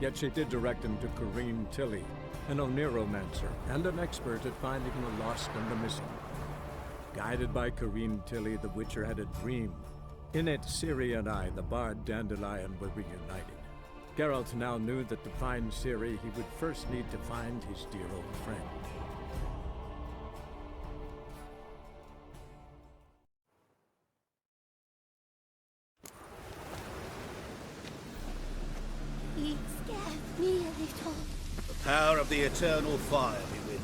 Yet she did direct him to Corrine Tilly, an Oniromancer and an expert at finding the lost and the missing. Guided by Corrine Tilly, the Witcher had a dream. In it, Ciri and I, the bard Dandelion, were reunited. Geralt now knew that to find Ciri, he would first need to find his dear old friend. You scared me a little. The power of the eternal fire be with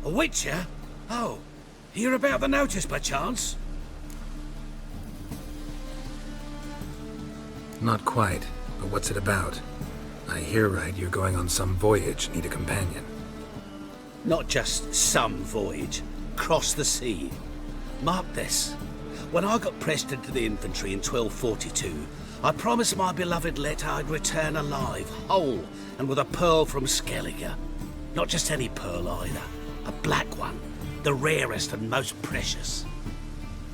you. A Witcher? Oh, hear about the notice by chance? Not quite, but what's it about? I hear right you're going on some voyage, need a companion. Not just some voyage. Cross the sea. Mark this. When I got pressed into the infantry in 1242, I promised my beloved Let I'd return alive, whole, and with a pearl from Skellige. Not just any pearl either. A black one. The rarest and most precious.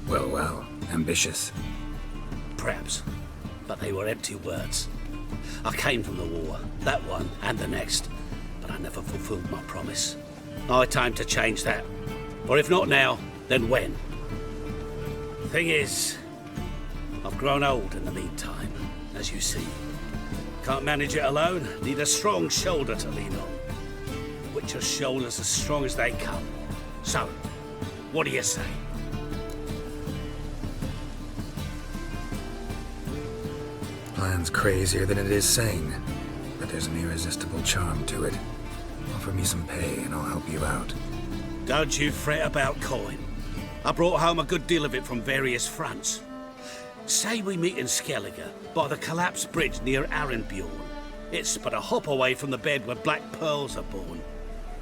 Well, ambitious. Perhaps. But they were empty words. I came from the war, that one and the next, but I never fulfilled my promise. High time to change that. Or if not now, then when? Thing is, I've grown old in the meantime, as you see. Can't manage it alone, need a strong shoulder to lean on. Witcher's shoulders as strong as they come. So, what do you say? Plan's crazier than it is sane, but there's an irresistible charm to it. Offer me some pay and I'll help you out. Don't you fret about coin. I brought home a good deal of it from various fronts. Say we meet in Skellige, by the collapsed bridge near Arenbjorn. It's but a hop away from the bed where black pearls are born.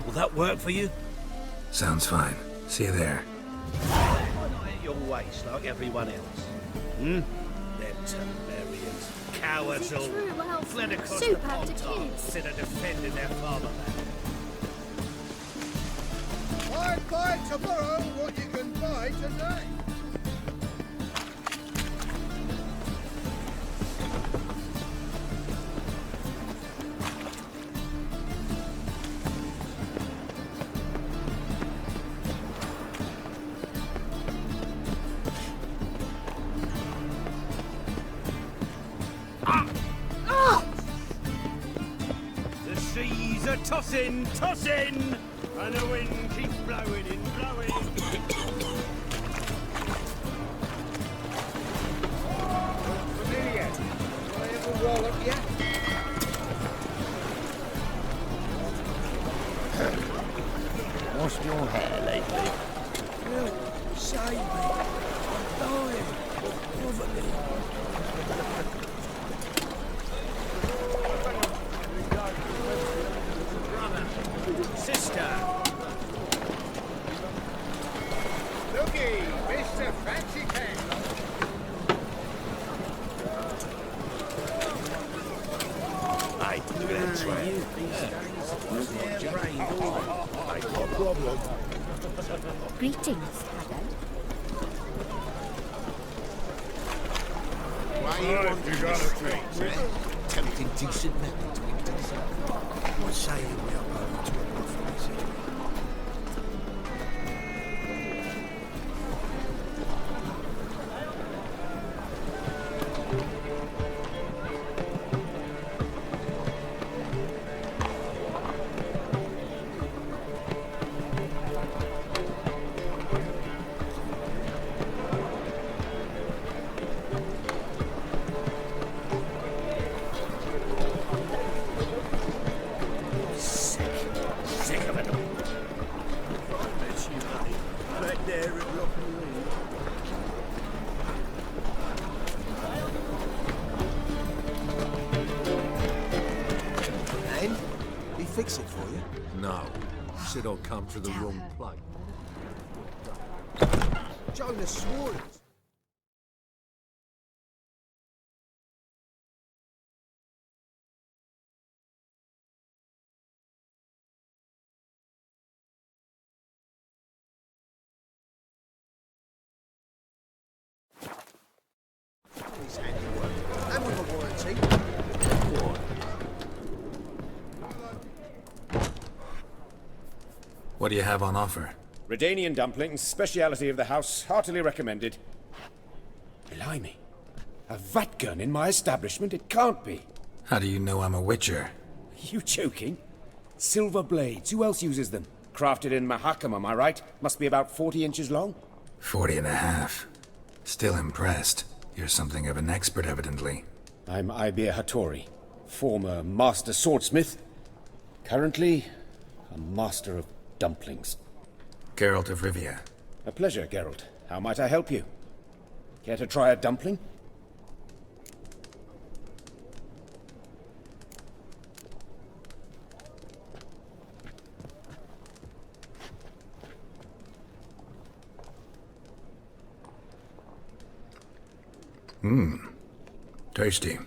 Will that work for you? Sounds fine. See you there. Why not at your waist like everyone else? Them Templarians, cowards all, True, well, fled across soup the after Pontar kids. instead of defending their fatherland. Why buy tomorrow what you can buy today? The seas are tossing, tossing, and the wind keeps blowing and blowing. Familiar. Do I ever roll up yet? Washed your hair lately? Help! Save me! I'm dying! Poverty! Sister! Looky, Mr. Fancy Pants! Hey, look at that tramp. Greetings, Haggard. Why you want to go streets, eh? Tempting decent men to decent. What say we are over to a prophecy? Sick of it all. Right there at Rock And he fix it for you. No, said I'll come to the wrong place. Jonas swore it. His handiwork. And with a warranty. What do you have on offer? Redanian dumplings, speciality of the house, heartily recommended. Blimey. A vatgun in my establishment? It can't be. How do you know I'm a witcher? Are you joking? Silver blades, who else uses them? Crafted in Mahakam, am I right? Must be about 40 inches long? 40 and a half. Still impressed. You're something of an expert, evidently. I'm Ibir Hattori, former master swordsmith. Currently, a master of dumplings. Geralt of Rivia. A pleasure, Geralt. How might I help you? Care to try a dumpling? Tasty.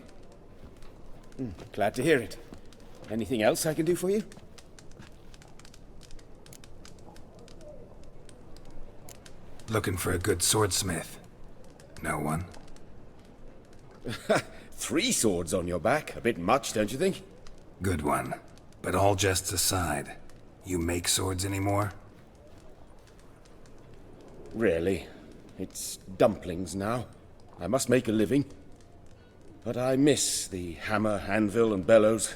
Glad to hear it. Anything else I can do for you? Looking for a good swordsmith. No one? 3 swords on your back. A bit much, don't you think? Good one. But all jests aside, you make swords anymore? Really. It's dumplings now. I must make a living. But I miss the hammer, anvil, and bellows.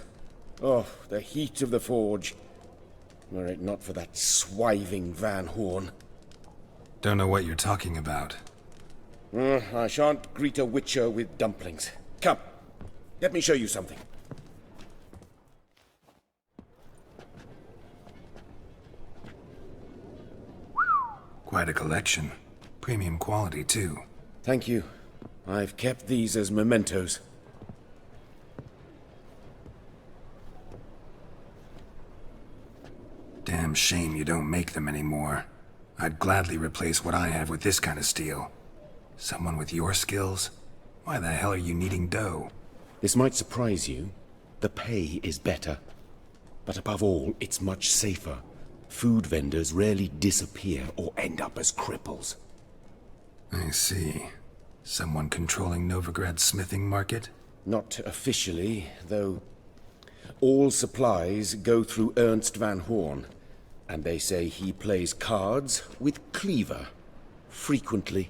Oh, the heat of the forge. Were it not for that swiving Van Horn. Don't know what you're talking about. I shan't greet a witcher with dumplings. Come, let me show you something. Quite a collection. Premium quality, too. Thank you. I've kept these as mementos. Damn shame you don't make them anymore. I'd gladly replace what I have with this kind of steel. Someone with your skills? Why the hell are you needing dough? This might surprise you. The pay is better. But above all, it's much safer. Food vendors rarely disappear or end up as cripples. I see. Someone controlling Novigrad's smithing market? Not officially, though all supplies go through Ernst Van Horn. And they say he plays cards with Cleaver. Frequently.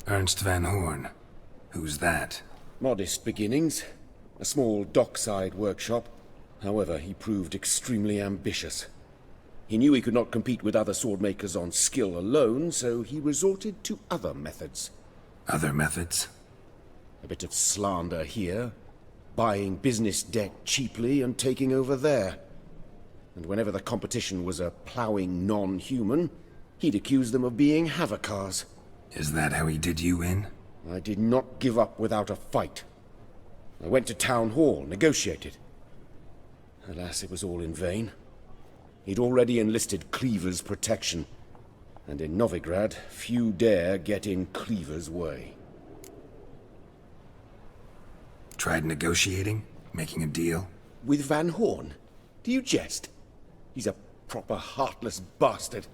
Ernst Van Horn. Who's that? Modest beginnings. A small dockside workshop. However, he proved extremely ambitious. He knew he could not compete with other swordmakers on skill alone, so he resorted to other methods. Other methods? A bit of slander here, buying business debt cheaply and taking over there. And whenever the competition was a ploughing non-human, he'd accuse them of being Havocars. Is that how he did you in? I did not give up without a fight. I went to Town Hall, negotiated. Alas, it was all in vain. He'd already enlisted Cleaver's protection, and in Novigrad, few dare get in Cleaver's way. Tried negotiating? Making a deal? With Van Horn? Do you jest? He's a proper heartless bastard.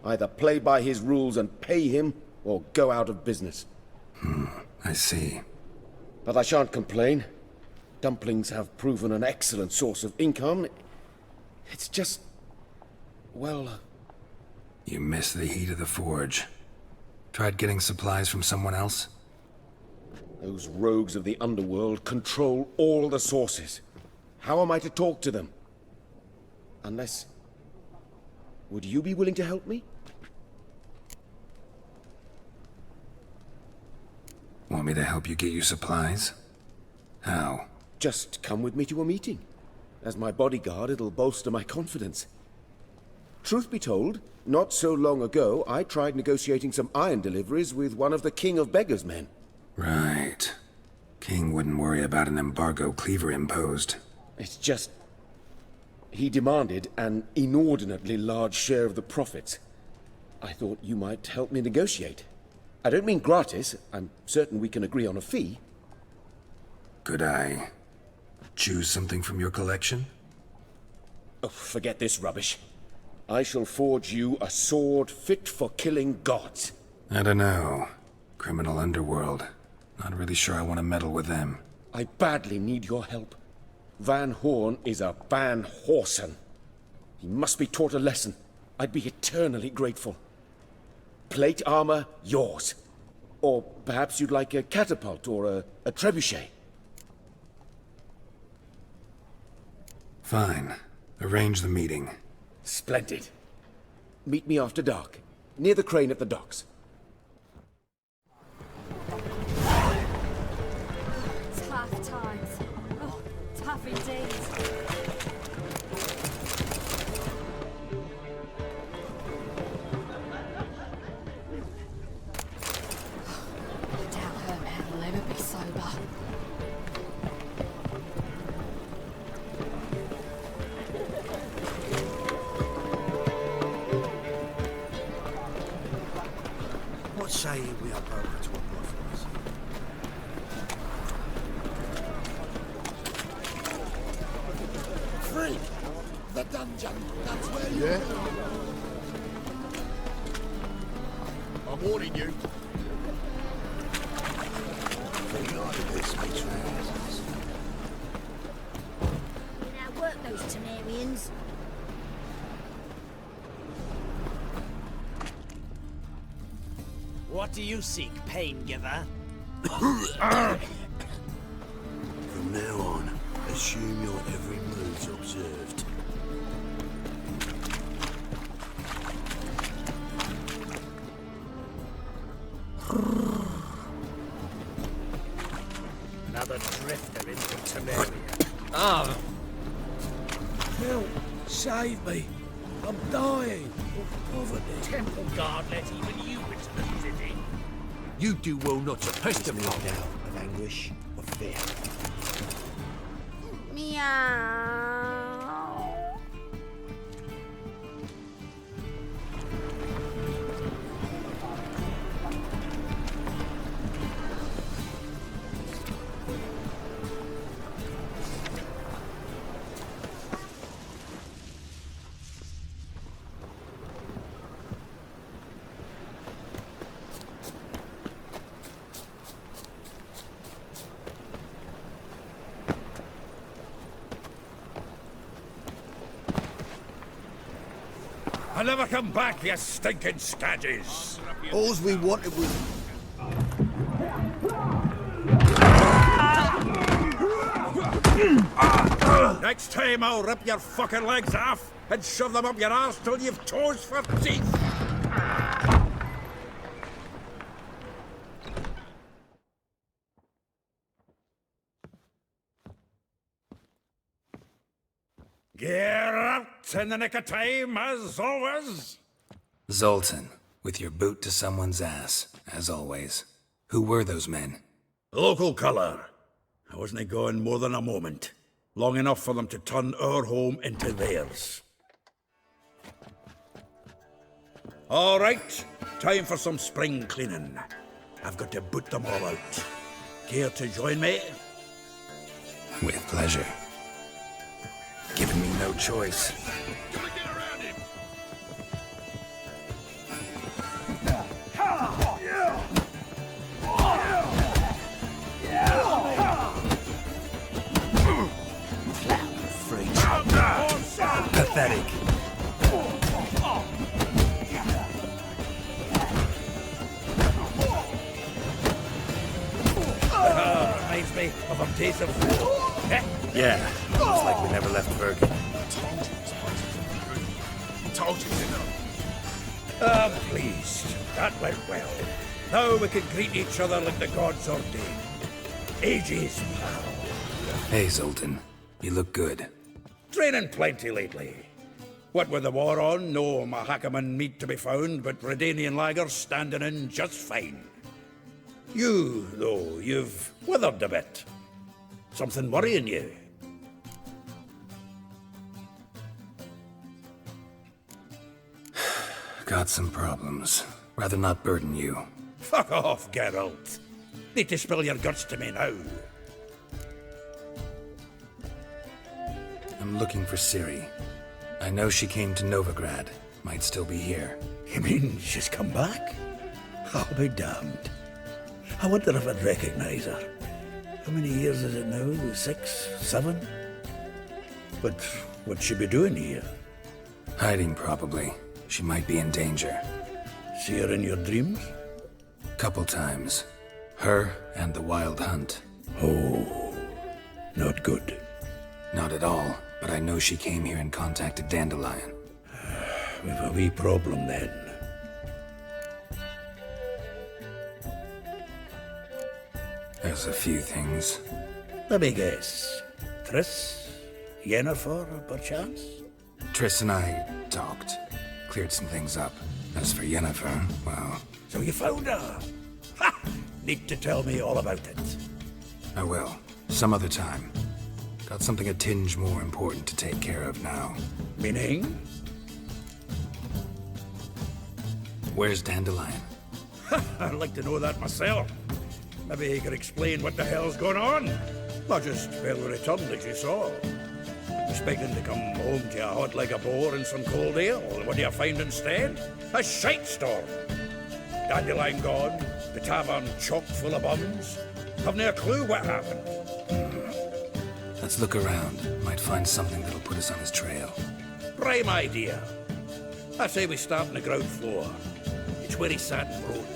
Either play by his rules and pay him, or go out of business. I see. But I shan't complain. Dumplings have proven an excellent source of income. It's just... well... You miss the heat of the forge. Tried getting supplies from someone else? Those rogues of the underworld control all the sources. How am I to talk to them? Unless... Would you be willing to help me? Want me to help you get you supplies? How? Just come with me to a meeting. As my bodyguard, it'll bolster my confidence. Truth be told, not so long ago, I tried negotiating some iron deliveries with one of the King of Beggars' men. Right. King wouldn't worry about an embargo Cleaver imposed. It's just... he demanded an inordinately large share of the profits. I thought you might help me negotiate. I don't mean gratis. I'm certain we can agree on a fee. Could I choose something from your collection? Oh, forget this rubbish. I shall forge you a sword fit for killing gods. I don't know. Criminal underworld. Not really sure I want to meddle with them. I badly need your help. Van Horn is a Van Horsen. He must be taught a lesson. I'd be eternally grateful. Plate armor, yours. Or perhaps you'd like a catapult or a trebuchet. Fine. Arrange the meeting. Splendid. Meet me after dark, near the crane at the docks. Tough times. Oh, tough indeed. Doubt her man will ever be sober. What say you we are broker to a prophet? Freak! The dungeon, that's where you are. I'm warning you. This makes Now work those Temerians. What do you seek, pain giver? From now on, assume your every move's observed. Another drifter into Temeria. Ah! Help! Save me! I'm dying of poverty. Temple guard let even you into the city. You do well not to pester me now of anguish, of fear. Meow. I'll never come back, you stinking stagges! All's we wanted was... Next time I'll rip your fucking legs off and shove them up your arse till you've toes for teeth! Get out in the nick of time, as always! Zoltan, with your boot to someone's ass, as always. Who were those men? Local colour. I wasn't going more than a moment. Long enough for them to turn our home into theirs. All right, time for some spring cleaning. I've got to boot them all out. Care to join me? With pleasure. Giving me no choice. Pathetic. Reminds me of a piece of... Yeah, looks like we never left Bergen. Told you to know. I'm pleased. That went well. Now we can greet each other like the gods ordained. Ages, pal. Hey, Zoltan. You look good. Training plenty lately. What with the war on, no Mahakaman meat to be found, but Redanian lagers standing in just fine. You, though, you've withered a bit. Something worrying you? Got some problems. Rather not burden you. Fuck off, Geralt. Need to spill your guts to me now. I'm looking for Ciri. I know she came to Novigrad. Might still be here. You mean she's come back? I'll be damned. I wonder if I'd recognize her. How many years is it now? 6, 7? But what'd she be doing here? Hiding, probably. She might be in danger. See her in your dreams? Couple times. Her and the Wild Hunt. Oh, not good. Not at all, but I know she came here and contacted Dandelion. We've a wee problem then. There's a few things. Let me guess. Triss? Yennefer, perchance? Triss and I talked. Cleared some things up. As for Yennefer, well, So you found her? Ha! Need to tell me all about it. I will. Some other time. Got something a tinge more important to take care of now. Meaning? Where's Dandelion? I'd like to know that myself. Maybe he could explain what the hell's going on. Not just well returned as you saw. Expecting to come home to you hot like a boar and some cold ale. What do you find instead? A shite storm. Dandelion gone, the tavern chock full of bums. Haven't a clue what happened. Let's look around. Might find something that'll put us on his trail. Prime idea. I say we start on the ground floor. It's where he sat and wrote.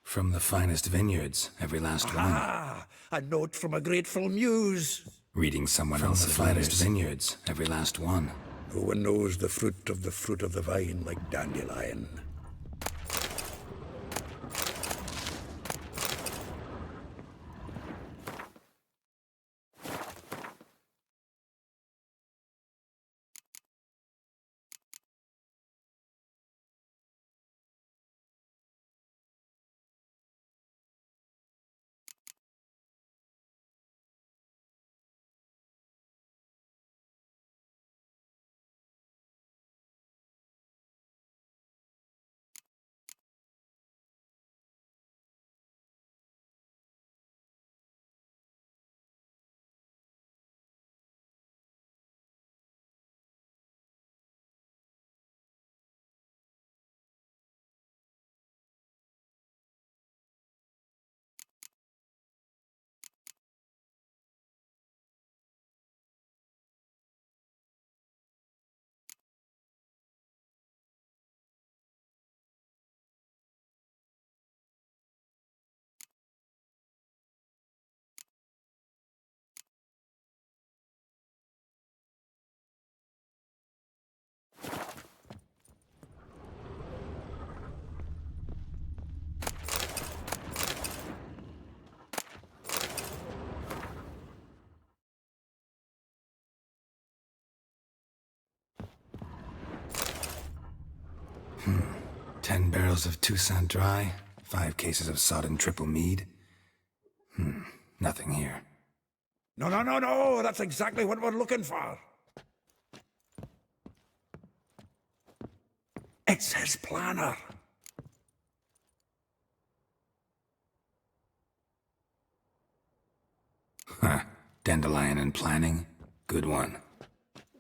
From the finest vineyards, every last one. Ah, a note from a grateful muse. Reading someone else's finest vineyards, every last one. No one knows the fruit of the vine like Dandelion. Hmm. 10 barrels of Toussaint Dry, 5 cases of sodden triple mead. Nothing here. No, that's exactly what we're looking for. It's his planner. Huh. Dandelion and planning? Good one.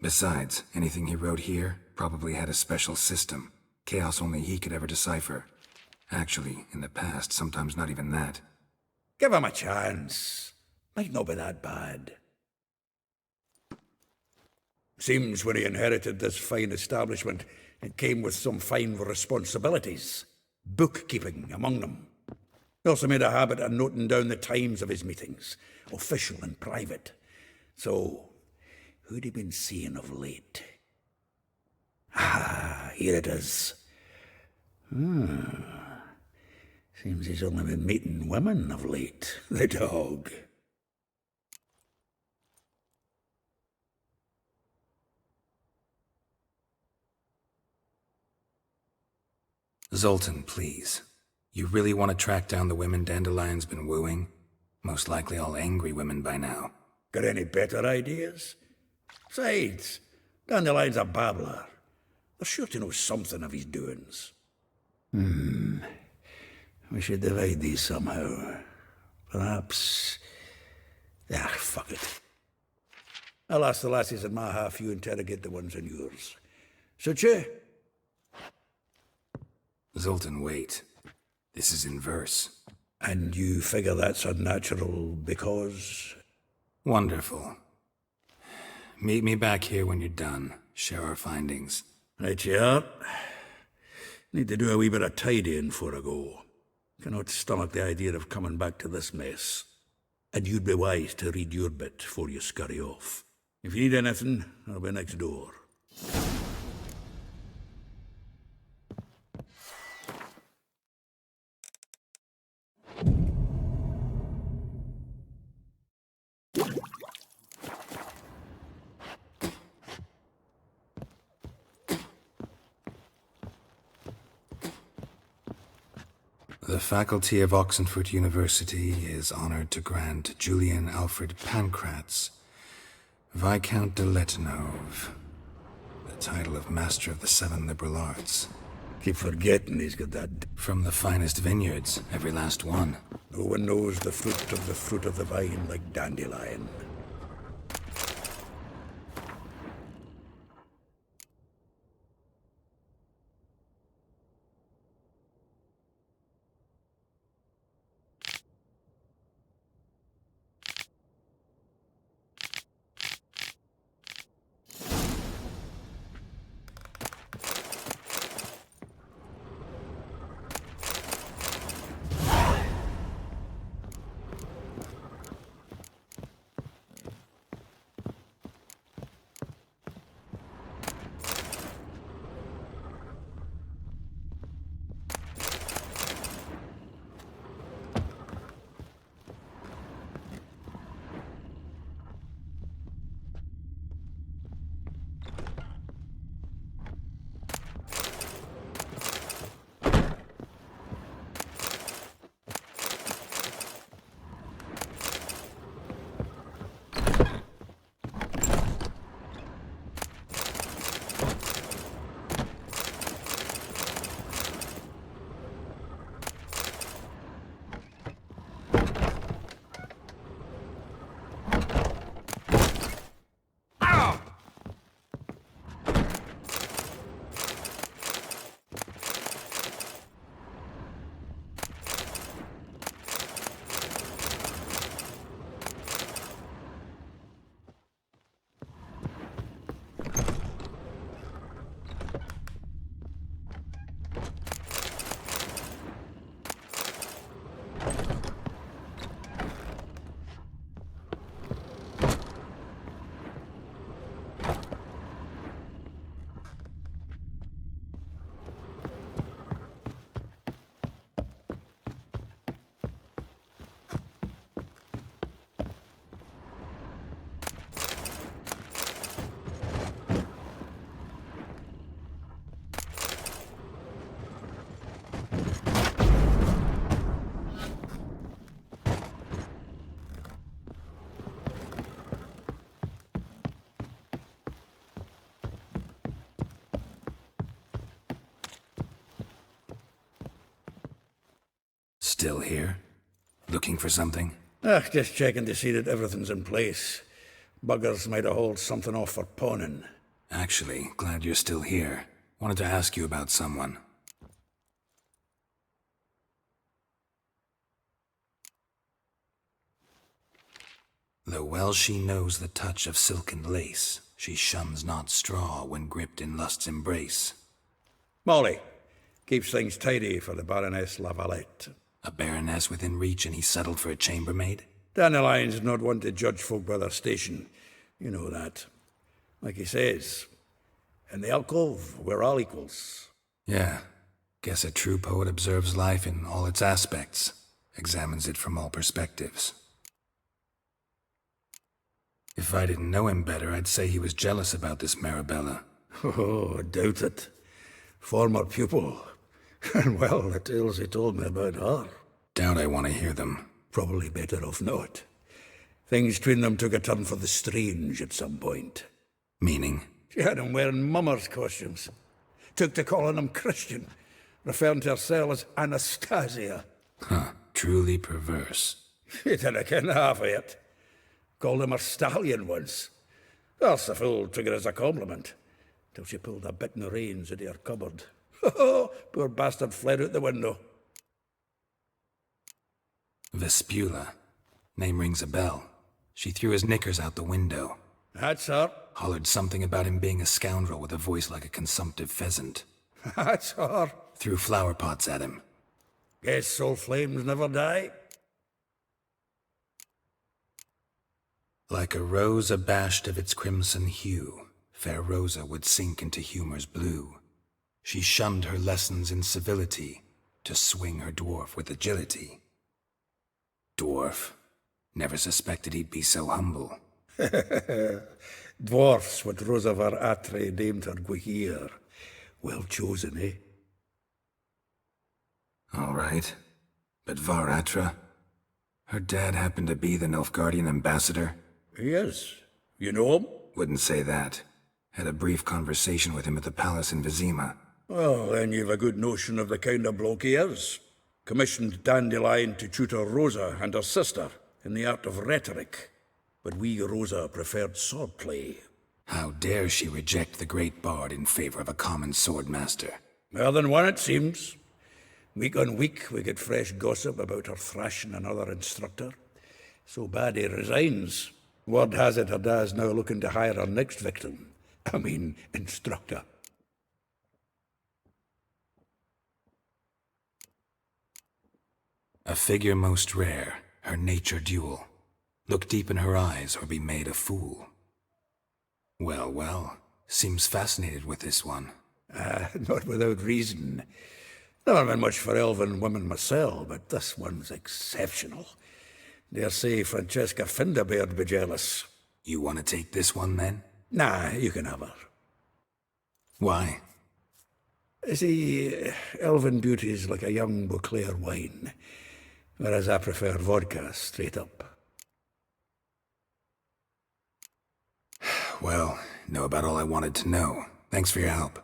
Besides, anything he wrote here probably had a special system. Chaos only he could ever decipher. Actually, in the past, sometimes not even that. Give him a chance. Might not be that bad. Seems when he inherited this fine establishment, it came with some fine responsibilities. Bookkeeping among them. He also made a habit of noting down the times of his meetings, official and private. So, who'd he been seeing of late? Ah, here it is. Seems he's only been meeting women of late, the dog. Zoltan, please. You really want to track down the women Dandelion's been wooing? Most likely all angry women by now. Got any better ideas? Besides, Dandelion's a babbler. They're sure to know something of his doings. We should divide these somehow. Perhaps... fuck it. I'll ask the lassies in my half, you interrogate the ones in yours. Suit you? Zoltan, wait. This is in verse. And you figure that's unnatural because... Wonderful. Meet me back here when you're done. Share our findings. Right you are. Need to do a wee bit of tidying before I go. Cannot stomach the idea of coming back to this mess. And you'd be wise to read your bit before you scurry off. If you need anything, I'll be next door. The faculty of Oxenford University is honored to grant Julian Alfred Pancratz, Viscount de Letenove, the title of Master of the Seven Liberal Arts. Keep forgetting he's got that... From the finest vineyards, every last one. No one knows the fruit of the vine like Dandelion. Still here? Looking for something? Just checking to see that everything's in place. Buggers might have hauled something off for pawning. Actually, glad you're still here. Wanted to ask you about someone. Though well she knows the touch of silken lace, she shuns not straw when gripped in lust's embrace. Molly, keeps things tidy for the Baroness Lavalette. A baroness within reach and he settled for a chambermaid? Dandelion's not one to judge folk by their station. You know that. Like he says, in the alcove, we're all equals. Yeah. Guess a true poet observes life in all its aspects, examines it from all perspectives. If I didn't know him better, I'd say he was jealous about this Marabella. Oh, I doubt it. Former pupil. And well, the tales he told me about her. Doubt I want to hear them. Probably better off not. Things between them took a turn for the strange at some point. Meaning? She had him wearing mummers' costumes. Took to calling him Christian, referring to herself as Anastasia. Huh, truly perverse. He didn't ken half of it. Called him her stallion once. That's the fool took it as a compliment, till she pulled a bit in the reins into her cupboard. Poor bastard fled out the window. Vespula. Name rings a bell. She threw his knickers out the window. That's her. Hollered something about him being a scoundrel with a voice like a consumptive pheasant. That's her. Threw flower pots at him. Guess soul flames never die. Like a rose abashed of its crimson hue, fair Rosa would sink into humor's blue. She shunned her lessons in civility to swing her dwarf with agility. Dwarf. Never suspected he'd be so humble. Dwarfs what Rosa var Atre deemed her Guihir. Well chosen, eh? All right. But Varatra? Her dad happened to be the Nilfgaardian ambassador? Yes. You know him? Wouldn't say that. Had a brief conversation with him at the palace in Vizima. Well, then you've a good notion of the kind of bloke he is. Commissioned Dandelion to tutor Rosa and her sister in the art of rhetoric. But we, Rosa, preferred swordplay. How dare she reject the great bard in favor of a common swordmaster? More than one, it seems. Week on week, we get fresh gossip about her thrashing another instructor. So bad he resigns. Word has it her dad's now looking to hire her next victim. I mean, instructor. A figure most rare, her nature dual. Look deep in her eyes or be made a fool. Well, well, seems fascinated with this one. Not without reason. Never been much for elven women myself, but this one's exceptional. Dare say Francesca Finderbeard be jealous. You want to take this one, then? Nah, you can have her. Why? See, elven beauty's like a young Beauclair wine, whereas I prefer vodka straight up. Well, know about all I wanted to know. Thanks for your help.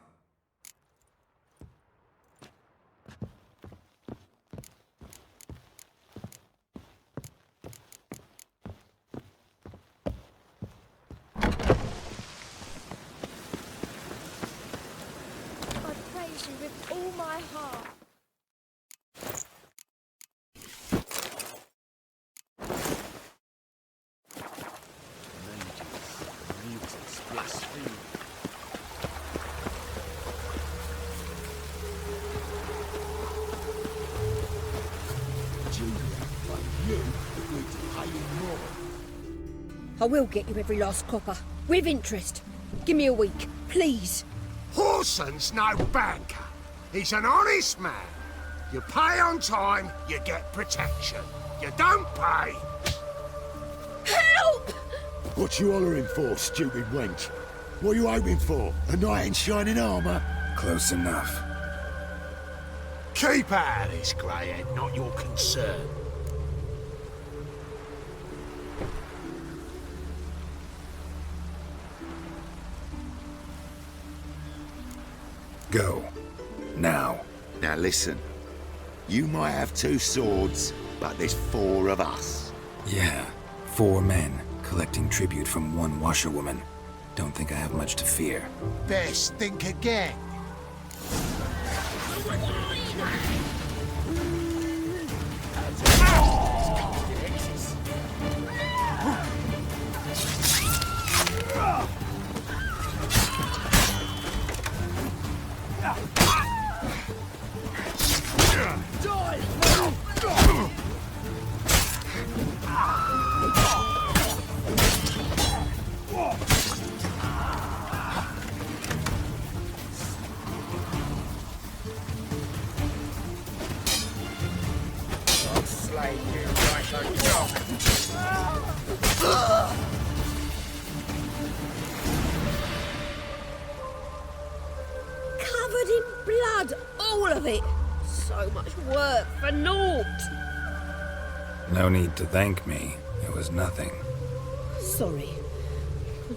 I praise you with all my heart. I will get you every last copper, with interest. Give me a week, please. Horson's no banker. He's an honest man. You pay on time, you get protection. You don't pay. Help! What you hollering for, stupid wench? What are you hoping for? A knight in shining armour? Close enough. Keep out of this, greyhead, not your concern. Go. Now. Now listen. You might have 2 swords, but there's 4 of us. Yeah. 4 men, collecting tribute from 1 washerwoman. Don't think I have much to fear. Best think again. Covered in blood, all of it. So much work for naught. No need to thank me. It was nothing. Sorry.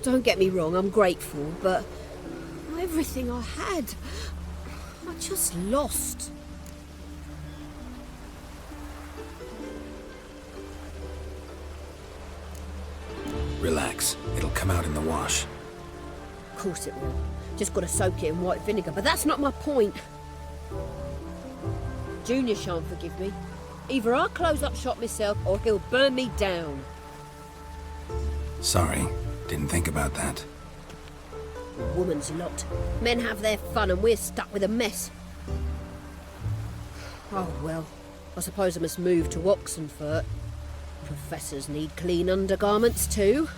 Don't get me wrong, I'm grateful, but everything I had, I just lost. Relax. It'll come out in the wash. Of course it will. Just gotta soak it in white vinegar, but that's not my point. Junior shan't forgive me. Either I'll close up shop myself or he'll burn me down. Sorry, didn't think about that. Woman's lot. Men have their fun and we're stuck with a mess. Oh well, I suppose I must move to Oxenfurt. Professors need clean undergarments too.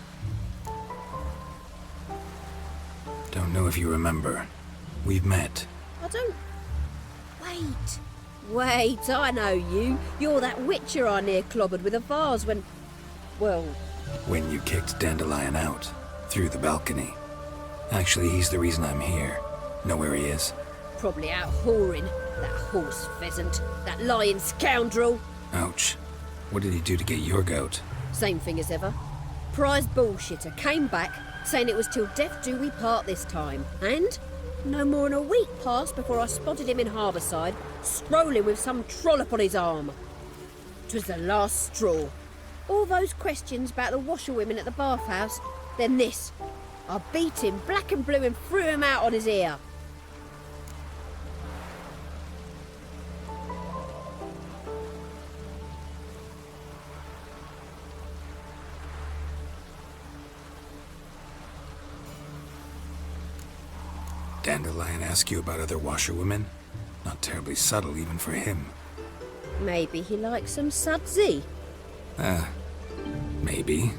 Don't know if you remember. We've met. I don't... Wait, I know you. You're that witcher I near clobbered with a vase when... Well... When you kicked Dandelion out, through the balcony. Actually, he's the reason I'm here. Know where he is? Probably out whoring. That horse pheasant. That lying scoundrel. Ouch. What did he do to get your goat? Same thing as ever. Prize bullshitter came back, saying it was till death do we part this time. And no more than a week passed before I spotted him in Harbourside, strolling with some trollop on his arm. 'Twas the last straw. All those questions about the washerwomen at the bathhouse, then this. I beat him black and blue and threw him out on his ear. Dandelion ask you about other washerwomen? Not terribly subtle even for him. Maybe he likes some sudsy. Maybe.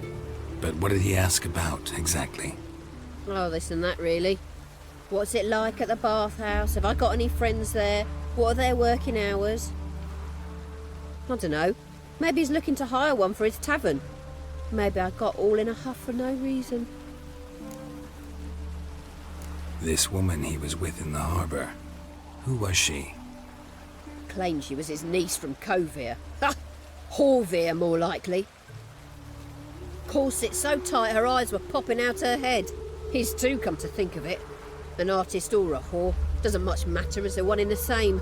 But what did he ask about, exactly? Oh, this and that, really. What's it like at the bathhouse? Have I got any friends there? What are their working hours? I don't know. Maybe he's looking to hire one for his tavern. Maybe I got all in a huff for no reason. This woman he was with in the harbour. Who was she? Claimed she was his niece from Covere. Ha! Horvere, more likely. Corset so tight her eyes were popping out her head. His too, come to think of it. An artist or a whore. Doesn't much matter as they're one in the same.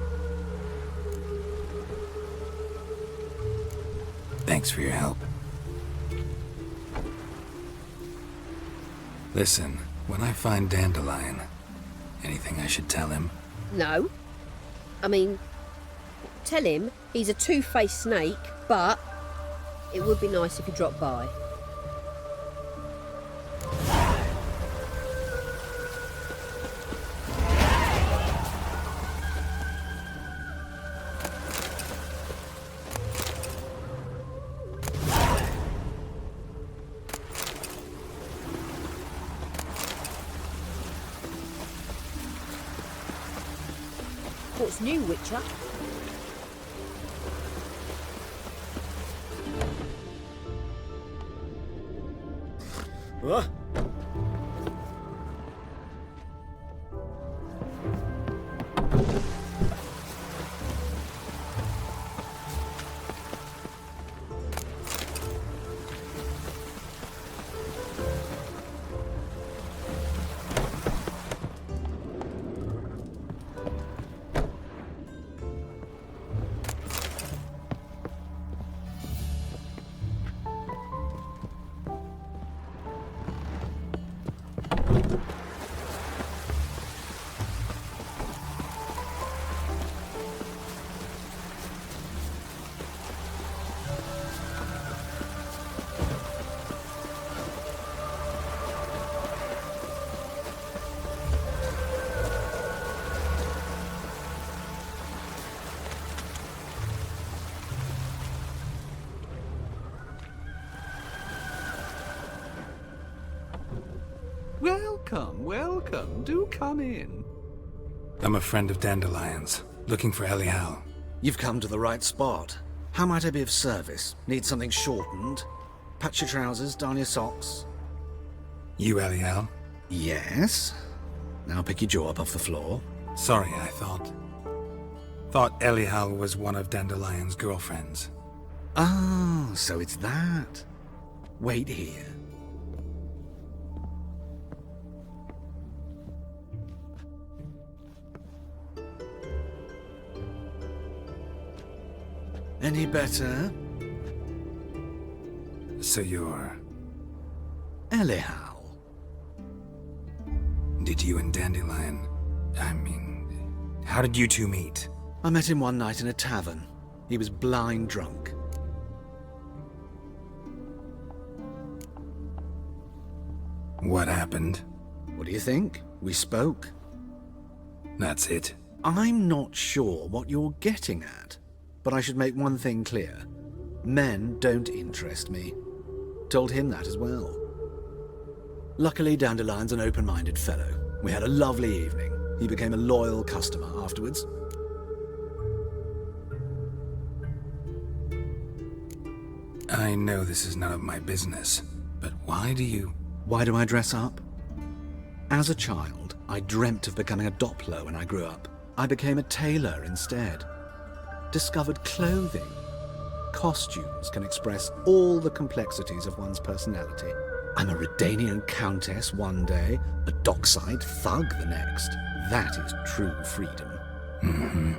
Thanks for your help. Listen, when I find Dandelion, anything I should tell him? No. I mean, tell him he's a two-faced snake, but it would be nice if he dropped by. What's new, Witcher? What? Welcome, welcome. Do come in. I'm a friend of Dandelion's, looking for Elial. You've come to the right spot. How might I be of service? Need something shortened? Patch your trousers, darn your socks. You Elial? Yes. Now pick your jaw up off the floor. Sorry, I thought Elial was one of Dandelion's girlfriends. Ah, so it's that. Wait here. Any better? So you're... Elial. Did you and Dandelion... How did you two meet? I met him one night in a tavern. He was blind drunk. What happened? What do you think? We spoke. That's it. I'm not sure what you're getting at, but I should make one thing clear. Men don't interest me. Told him that as well. Luckily, Dandelion's an open-minded fellow. We had a lovely evening. He became a loyal customer afterwards. I know this is none of my business, but why do you... Why do I dress up? As a child, I dreamt of becoming a Doppler when I grew up. I became a tailor instead. Discovered clothing. Costumes can express all the complexities of one's personality. I'm a Redanian countess one day, a dockside thug the next. That is true freedom. Mm-hmm.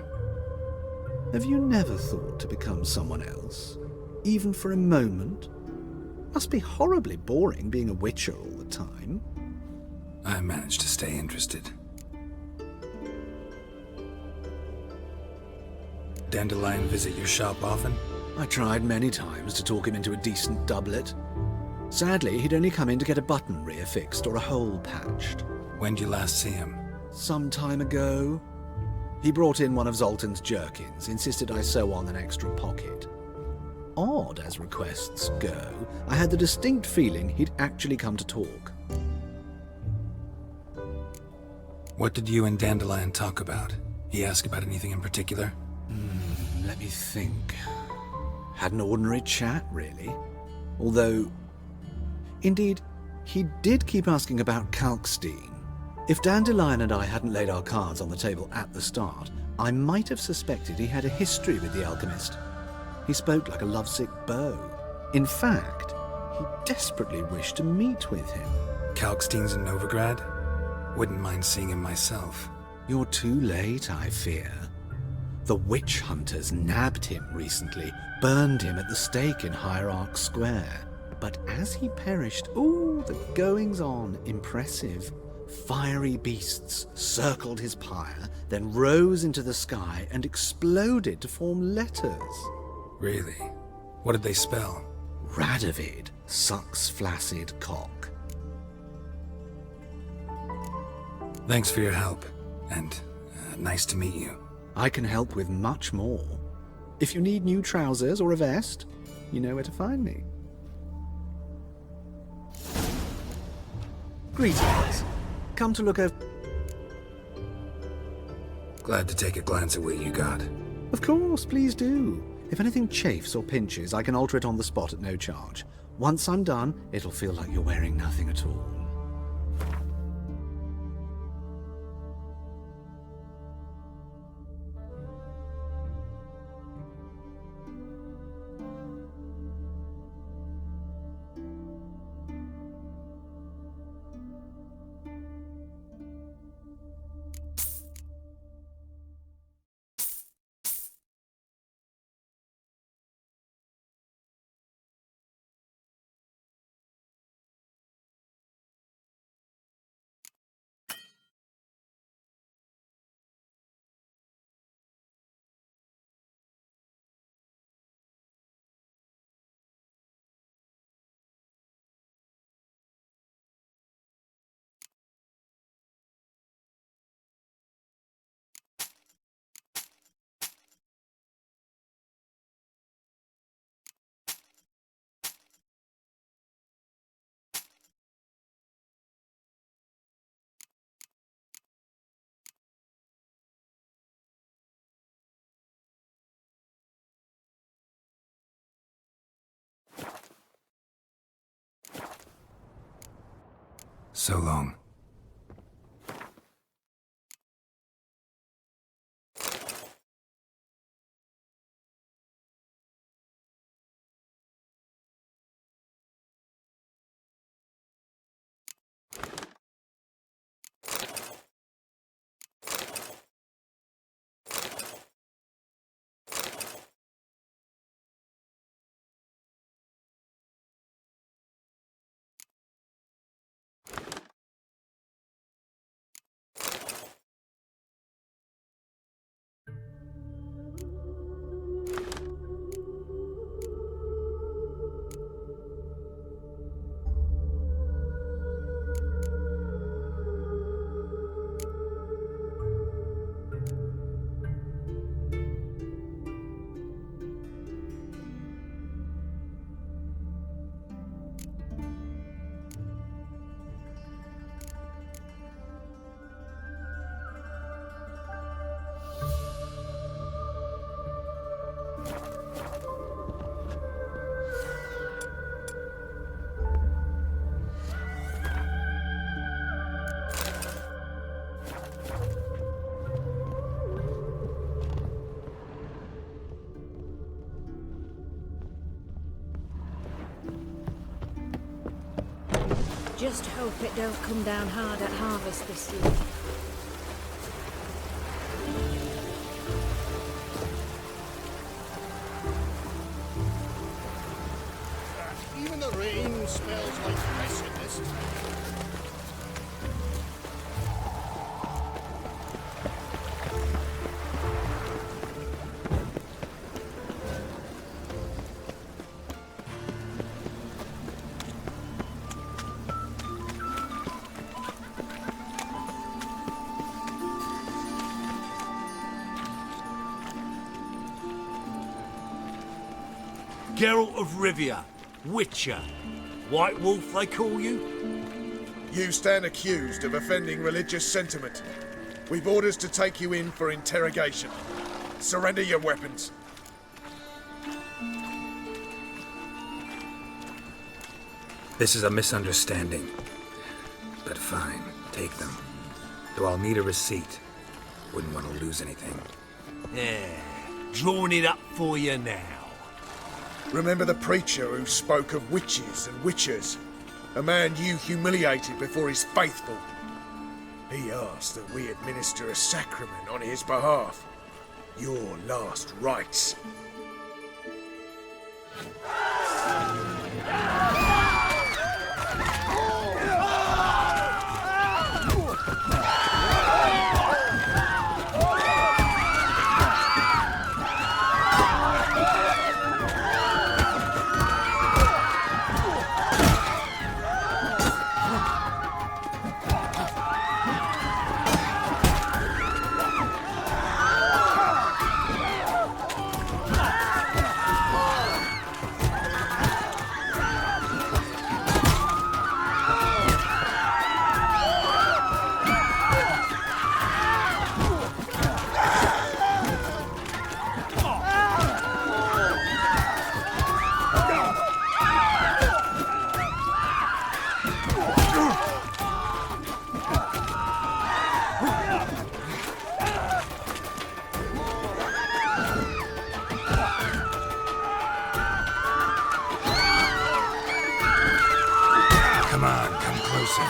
Have you never thought to become someone else? Even for a moment? Must be horribly boring being a witcher all the time. I managed to stay interested. Dandelion visit your shop often? I tried many times to talk him into a decent doublet. Sadly, he'd only come in to get a button reaffixed or a hole patched. When'd you last see him? Some time ago. He brought in one of Zoltan's jerkins, insisted I sew on an extra pocket. Odd as requests go, I had the distinct feeling he'd actually come to talk. What did you and Dandelion talk about? He asked about anything in particular? Let me think. Had an ordinary chat, really. Although, indeed, he did keep asking about Kalkstein. If Dandelion and I hadn't laid our cards on the table at the start, I might have suspected he had a history with the alchemist. He spoke like a lovesick beau. In fact, he desperately wished to meet with him. Kalkstein's in Novigrad? Wouldn't mind seeing him myself. You're too late, I fear. The witch hunters nabbed him recently, burned him at the stake in Hierarch Square. But as he perished, the goings-on, impressive. Fiery beasts circled his pyre, then rose into the sky and exploded to form letters. Really? What did they spell? Radovid sucks flaccid cock. Thanks for your help, and nice to meet you. I can help with much more. If you need new trousers or a vest, you know where to find me. Greetings. Come to look over... Glad to take a glance at what you got. Of course, please do. If anything chafes or pinches, I can alter it on the spot at no charge. Once I'm done, it'll feel like you're wearing nothing at all. So long. Just hope it don't come down hard at harvest this year. Even the rain smells like mess in this town. Geralt of Rivia, Witcher. White Wolf, they call you? You stand accused of offending religious sentiment. We've orders to take you in for interrogation. Surrender your weapons. This is a misunderstanding. But fine, take them. Though I'll need a receipt. Wouldn't want to lose anything. Yeah, drawing it up for you now. Remember the preacher who spoke of witches and witchers? A man you humiliated before his faithful. He asked that we administer a sacrament on his behalf. Your last rites. Come on, come closer.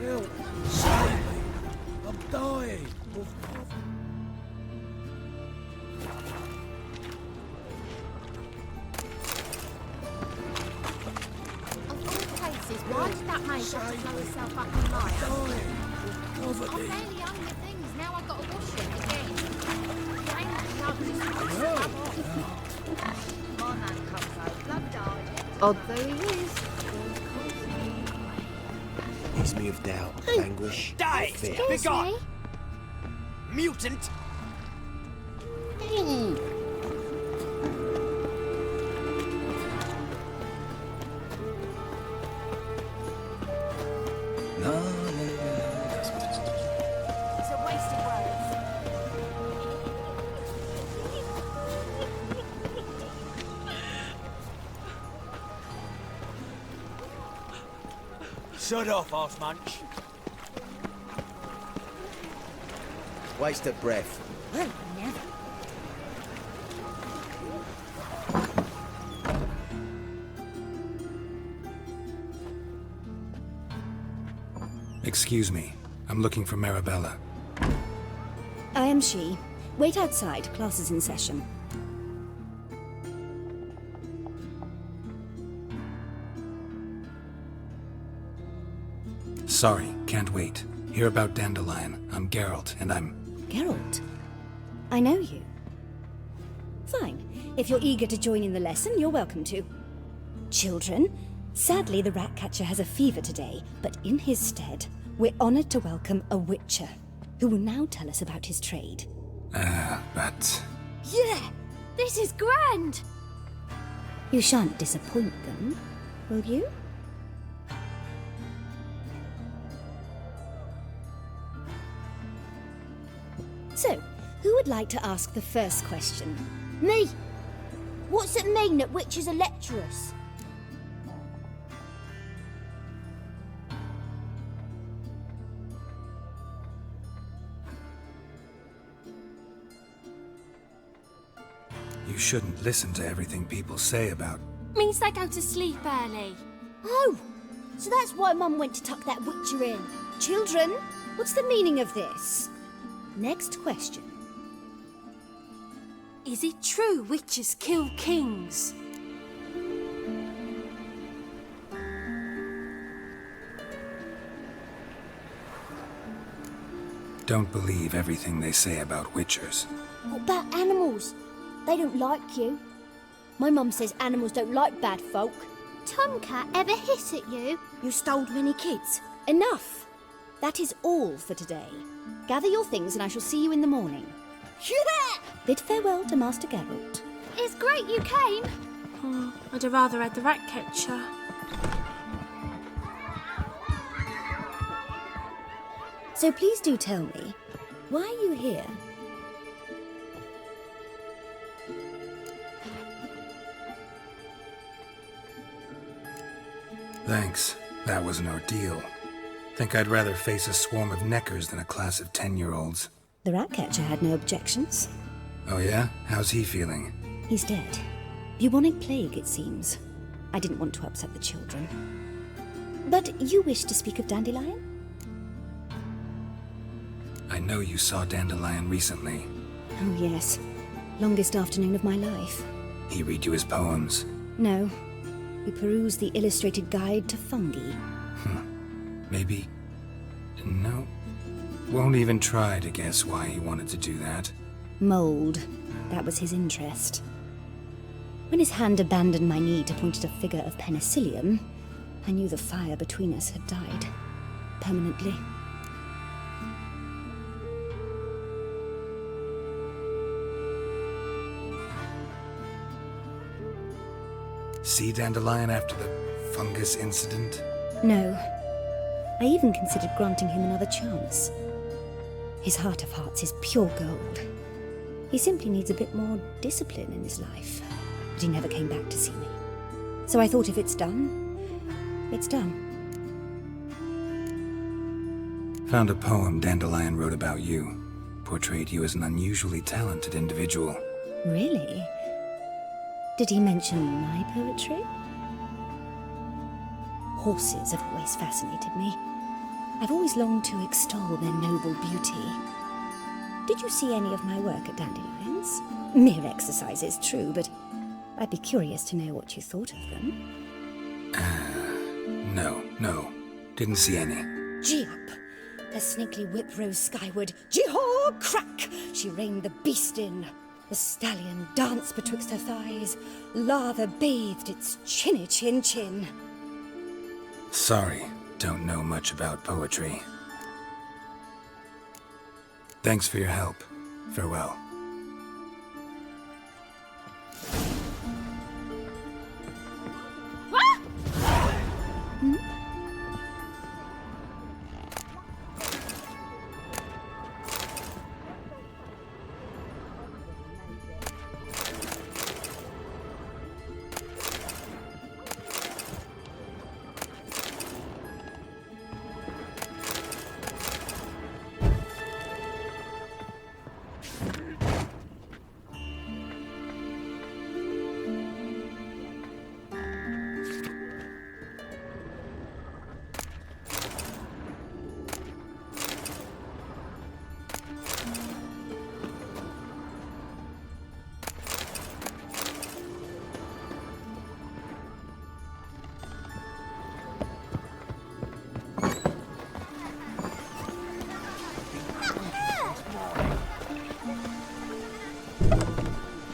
Help! Save me! I'm dying! Why did that mate have to blow himself up in life? I'm barely on the things, now I've got to wash it again. My man comes out, blood died. Odd though he is. Leaves me of doubt, anguish, Die! fear. Begone! Mutant! It's a waste of words. Shut off, arse munch. Waste of breath. Well, never. Excuse me. I'm looking for Marabella. I am she. Wait outside. Class is in session. Sorry, can't wait. Hear about Dandelion. I'm Geralt, and I'm... Geralt? I know you. Fine. If you're eager to join in the lesson, you're welcome to. Children, sadly the Ratcatcher has a fever today, but in his stead, we're honored to welcome a Witcher, who will now tell us about his trade. But... Yeah! This is grand! You shan't disappoint them, will you? So, who would like to ask the first question? Me! What's it mean that witches are lecturers? You shouldn't listen to everything people say about... Means they go to sleep early. Oh! So that's why Mum went to tuck that witcher in. Children, what's the meaning of this? Next question. Is it true witches kill kings? Don't believe everything they say about witchers. What about animals? They don't like you. My mum says animals don't like bad folk. Tomcat ever hiss at you? You stole many kids. Enough! That is all for today. Gather your things and I shall see you in the morning. Yeah! Bid farewell to Master Geralt. It's great you came. Oh, I'd have rather had the rat catcher. So please do tell me, why are you here? Thanks. That was an ordeal. Think I'd rather face a swarm of neckers than a class of 10-year-olds. The Ratcatcher had no objections. Oh yeah? How's he feeling? He's dead. Bubonic plague, it seems. I didn't want to upset the children. But you wish to speak of Dandelion? I know you saw Dandelion recently. Oh yes. Longest afternoon of my life. He read you his poems? No. We perused the illustrated guide to fungi. Maybe... No. Won't even try to guess why he wanted to do that. Mold. That was his interest. When his hand abandoned my knee to point at a figure of penicillium, I knew the fire between us had died. Permanently. See Dandelion after the fungus incident? No. I even considered granting him another chance. His heart of hearts is pure gold. He simply needs a bit more discipline in his life. But he never came back to see me. So I thought if it's done, it's done. Found a poem Dandelion wrote about you. Portrayed you as an unusually talented individual. Really? Did he mention my poetry? Horses have always fascinated me. I've always longed to extol their noble beauty. Did you see any of my work at Dandelion's? Mere exercises, true, but I'd be curious to know what you thought of them. No. Didn't see any. Gee up! The snakely whip rose skyward. Jee-haw! Crack! She reined the beast in. The stallion danced betwixt her thighs. Lather bathed its chinny chin. Sorry, don't know much about poetry. Thanks for your help. Farewell.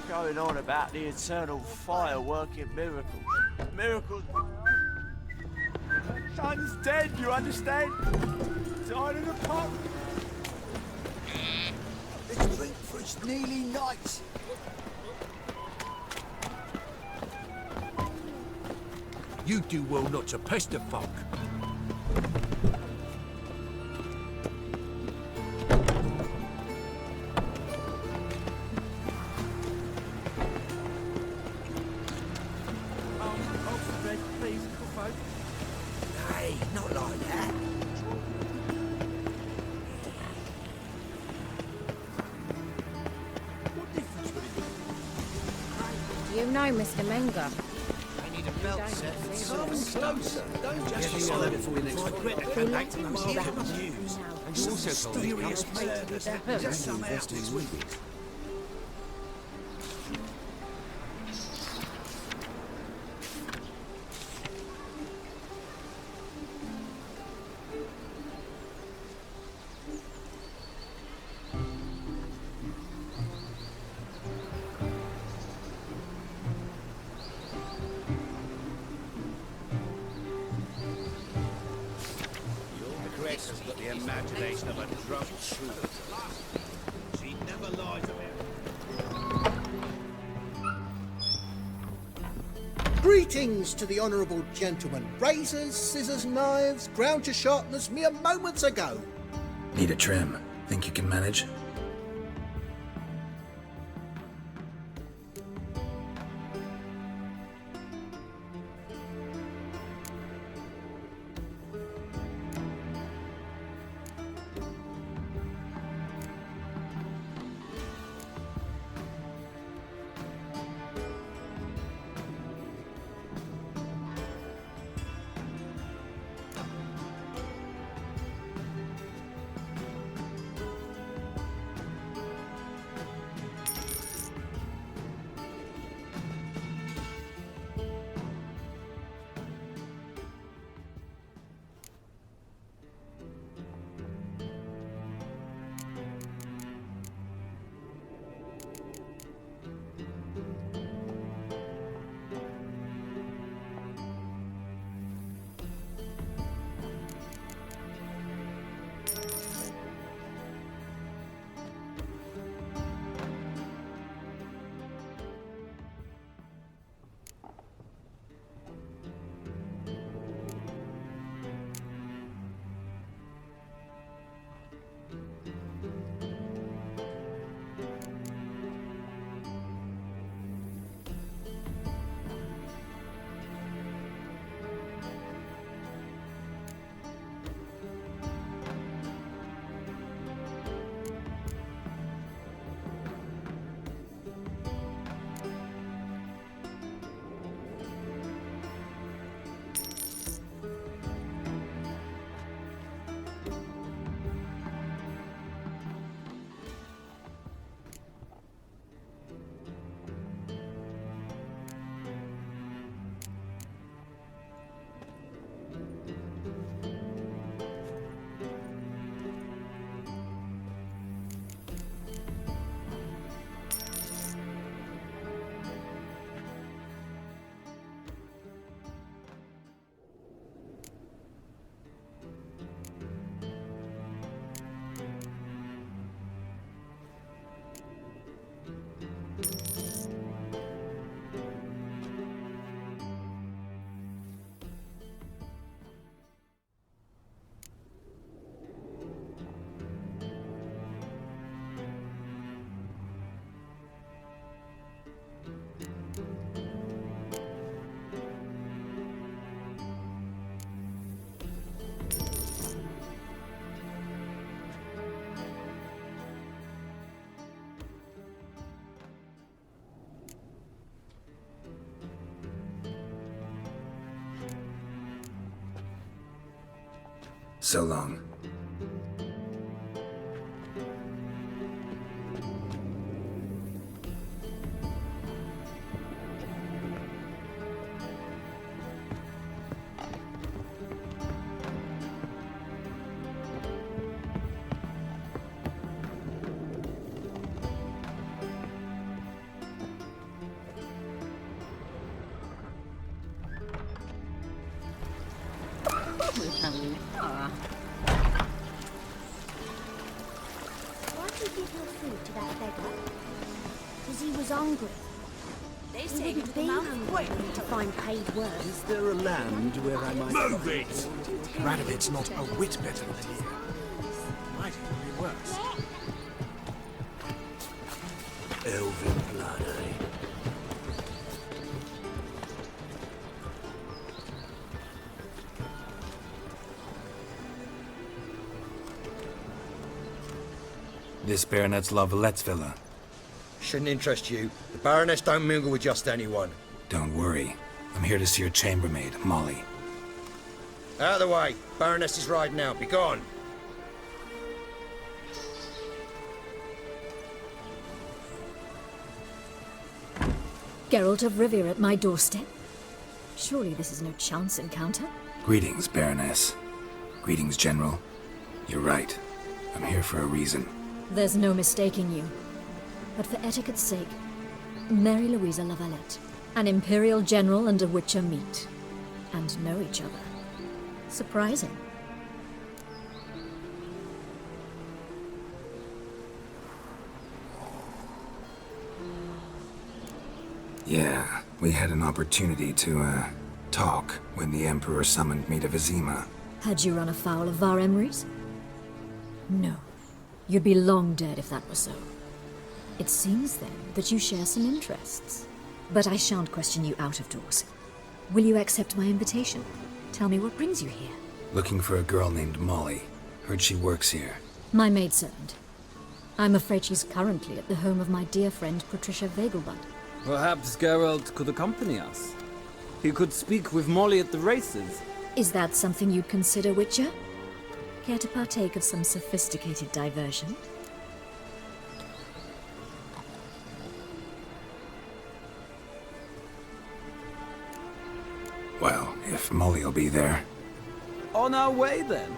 Going on about the eternal fire working miracles. Miracles. Son's dead, you understand? Died in a pub. Let's drink for it's nearly night. You do well not to pester folk. You know Mr. Menger. I need a belt set. Come closer. Don't just Yes, follow I'll before we next week. They like to know Hear about the them. news. And Some also told me mysterious to come murders. to their Just some out investing this in week. Chris has got the imagination of a drunk shooter. She never lies about it. Greetings to the honourable gentleman. Razors, scissors, knives, ground to sharpness mere moments ago. Need a trim. Think you can manage? So long. Why did you give your food to that beggar? Because he was hungry. They He wouldn't be hungry to find paid work. Is there a land where I might... Move it! Radovid's not a whit better than here. Might even be worse. Elven blood, eh? This Baronet's La Vallette's villa. Shouldn't interest you. The Baroness don't mingle with just anyone. Don't worry. I'm here to see your chambermaid, Molly. Out of the way. Baroness is riding out. Be gone. Geralt of Rivia at my doorstep? Surely this is no chance encounter? Greetings, Baroness. Greetings, General. You're right. I'm here for a reason. There's no mistaking you. But for etiquette's sake, Mary Louisa Lavalette, an Imperial General and a Witcher meet, and know each other. Surprising. Yeah, we had an opportunity to, talk when the Emperor summoned me to Vizima. Had you run afoul of Var Emrys? No. You'd be long dead if that were so. It seems, then, that you share some interests. But I shan't question you out of doors. Will you accept my invitation? Tell me what brings you here. Looking for a girl named Molly. Heard she works here. My maidservant. I'm afraid she's currently at the home of my dear friend Patricia Vegelbud. Perhaps Geralt could accompany us. He could speak with Molly at the races. Is that something you'd consider, Witcher? Care to partake of some sophisticated diversion? Well, if Molly'll be there. On our way, then.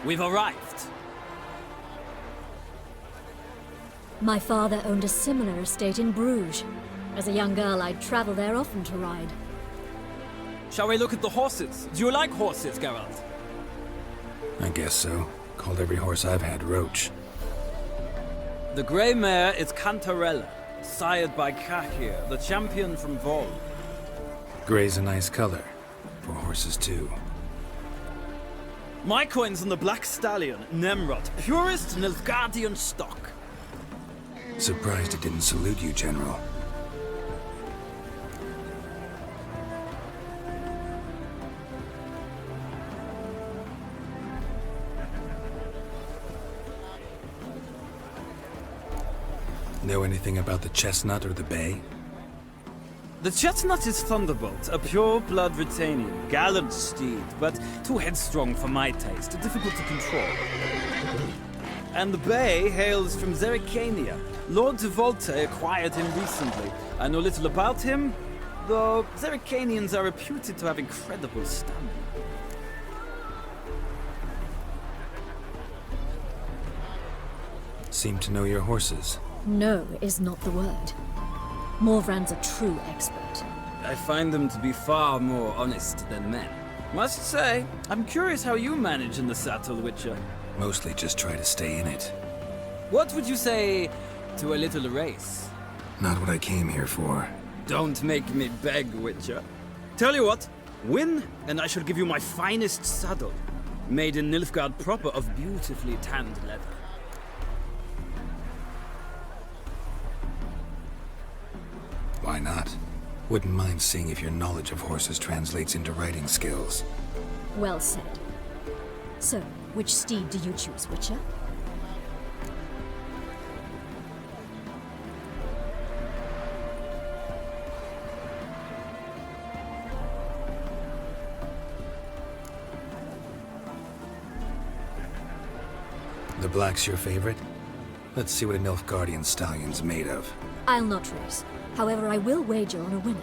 We've arrived. My father owned a similar estate in Bruges. As a young girl, I'd travel there often to ride. Shall we look at the horses? Do you like horses, Geralt? I guess so. Called every horse I've had Roach. The grey mare is Cantarella, sired by Kakir, the champion from Vol. Grey's a nice color. For horses, too. My coin's on the Black Stallion, Nemrod, purest Nilfgaardian stock. Surprised it didn't salute you, General. Know anything about the Chestnut or the Bay? The Chestnut is Thunderbolt, a pure-blood Britannian, gallant steed, but too headstrong for my taste, difficult to control. And the Bay hails from Zerrikania. Lord de Volte acquired him recently. I know little about him, though Zerrikanians are reputed to have incredible stamina. Seem to know your horses. No is not the word. Morvran's a true expert. I find them to be far more honest than men. Must say, I'm curious how you manage in the saddle, Witcher. Mostly just try to stay in it. What would you say to a little race? Not what I came here for. Don't make me beg, Witcher. Tell you what, win, and I shall give you my finest saddle. Made in Nilfgaard proper of beautifully tanned leather. Why not? Wouldn't mind seeing if your knowledge of horses translates into riding skills. Well said. So, which steed do you choose, Witcher? The black's your favorite? Let's see what a Nilfgaardian stallion's made of. I'll not race. However, I will wager on a winner.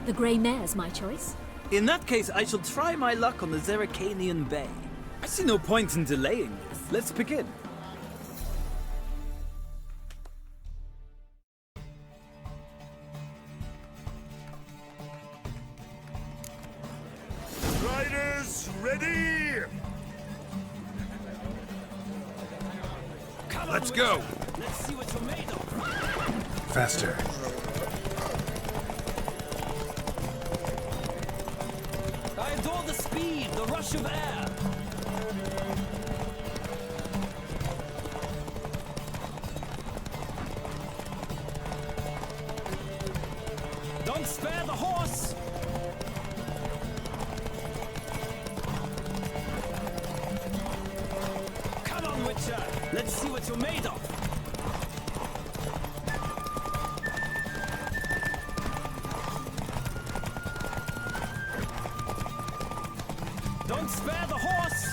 The grey mare's my choice. In that case, I shall try my luck on the Zerrikanian Bay. I see no point in delaying this. Let's begin. ready? Let's go. Let's see what you're made of. Faster. I adore the speed, the rush of air. Don't spare the horse. Come on, Witcher. Let's see what you're made of. Don't spare the horse!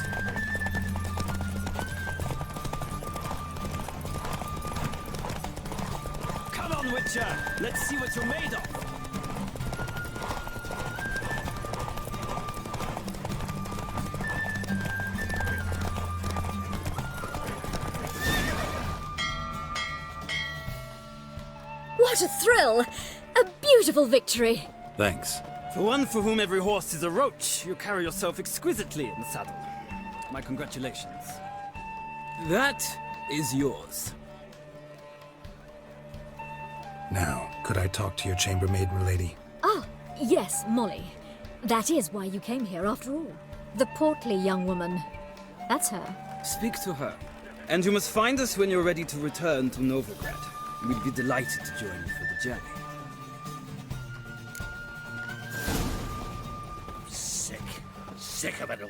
Come on, Witcher! Let's see what you're made of! What a thrill! A beautiful victory! Thanks. For one for whom every horse is a roach, you carry yourself exquisitely in the saddle. My congratulations. That is yours. Now, could I talk to your chambermaid, milady? Ah, yes, Molly. That is why you came here after all. The portly young woman. That's her. Speak to her. And you must find us when you're ready to return to Novigrad. We'd be delighted to join you for the journey. Sick of it all.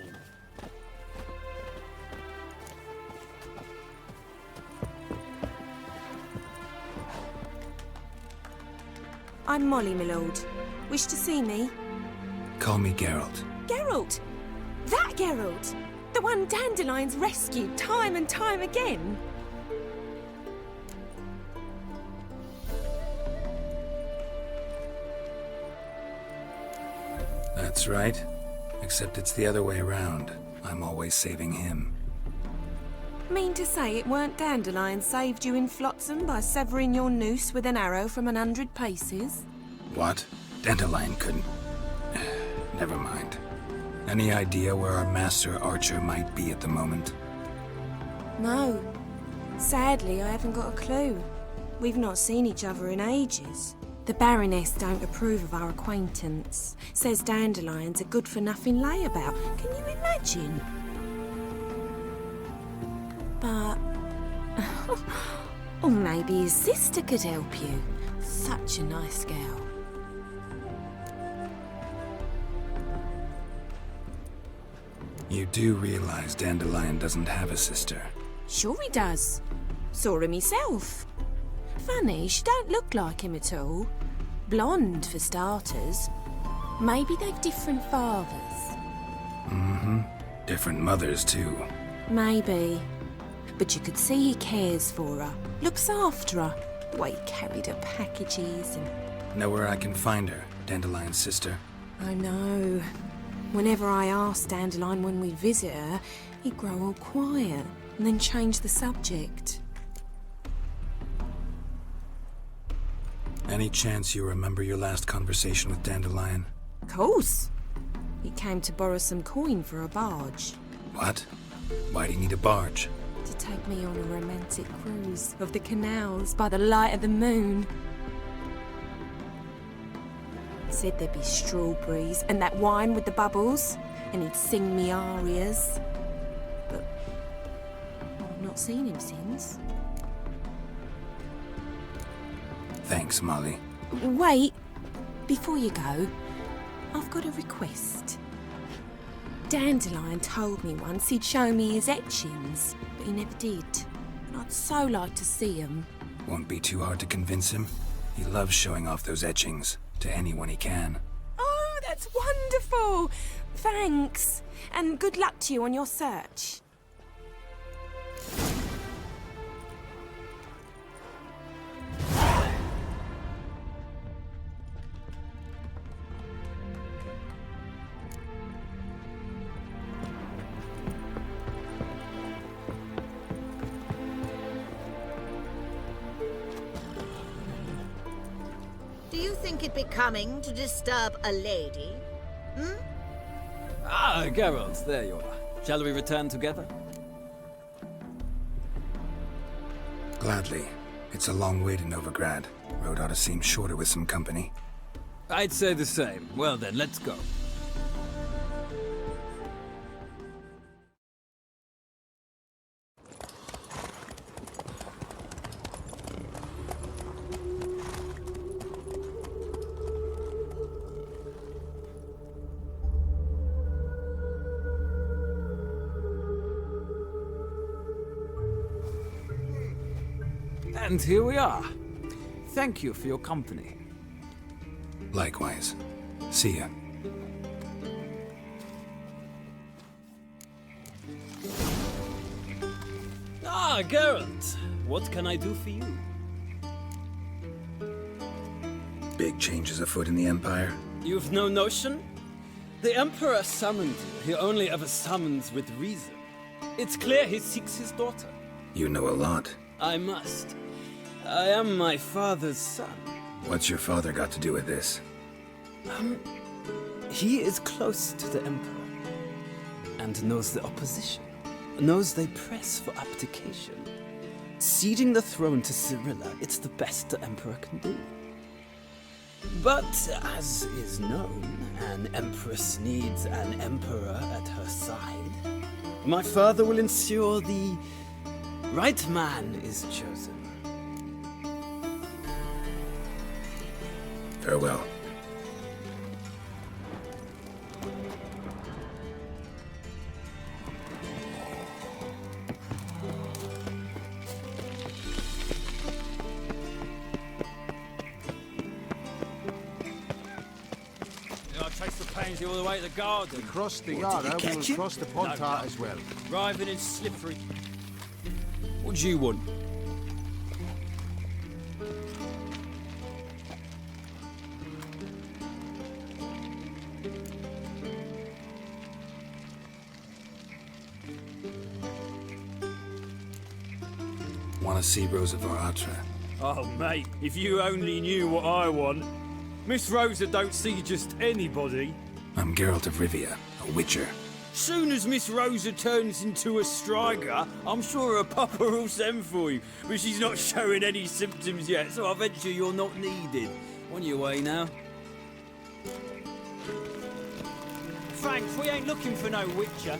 I'm Molly, my lord. Wish to see me? Call me Geralt. Geralt! That Geralt! The one Dandelion's rescued time and time again! That's right. Except it's the other way around. I'm always saving him. Mean to say it weren't Dandelion saved you in Flotsam by severing your noose with an arrow from 100 paces? What? Dandelion couldn't... Never mind. Any idea where our master archer might be at the moment? No. Sadly, I haven't got a clue. We've not seen each other in ages. The Baroness don't approve of our acquaintance. Says Dandelion's a good-for-nothing layabout. Can you imagine? But... or maybe his sister could help you. Such a nice girl. You do realize Dandelion doesn't have a sister? Sure he does. Saw him himself. Funny, she don't look like him at all. Blonde, for starters. Maybe they've different fathers. Mm-hmm. Different mothers, too. Maybe. But you could see he cares for her. Looks after her. The way he carried her packages and... Know where I can find her, Dandelion's sister? I know. Whenever I asked Dandelion when we'd visit her, he'd grow all quiet and then change the subject. Any chance you remember your last conversation with Dandelion? Of course. He came to borrow some coin for a barge. What? Why do you need a barge? To take me on a romantic cruise of the canals by the light of the moon. Said there'd be strawberries and that wine with the bubbles, and he'd sing me arias. But I've not seen him since. Thanks, Molly. Wait, before you go, I've got a request. Dandelion told me once he'd show me his etchings, but he never did. And I'd so like to see them. Won't be too hard to convince him. He loves showing off those etchings to anyone he can. Oh, that's wonderful! Thanks, and good luck to you on your search. Do you think it becoming to disturb a lady? Hmm? Ah, Geralt, there you are. Shall we return together? Gladly. It's a long way to Novigrad. Road ought to seem shorter with some company. I'd say the same. Well then, let's go. And here we are. Thank you for your company. Likewise. See ya. Ah, Geralt. What can I do for you? Big changes afoot in the Empire. You've no notion? The Emperor summoned you. He only ever summons with reason. It's clear he seeks his daughter. You know a lot. I must. I am my father's son. What's your father got to do with this? He is close to the Emperor. And knows the opposition. Knows they press for abdication. Ceding the throne to Cyrilla, it's the best the Emperor can do. But, as is known, an Empress needs an Emperor at her side. My father will ensure the right man is chosen. Farewell. I'll chase the pansy all the way to the garden. We crossed the What, did Yara, you we'll catch him? cross the Pontart as well. Driving in slippery. What do you want? Want to see Rosa Varatra? Oh, mate, if you only knew what I want. Miss Rosa don't see just anybody. I'm Geralt of Rivia, a witcher. Soon as Miss Rosa turns into a striker, I'm sure her papa will send for you. But she's not showing any symptoms yet, so I venture you're not needed. On your way now. Thanks, we ain't looking for no witcher.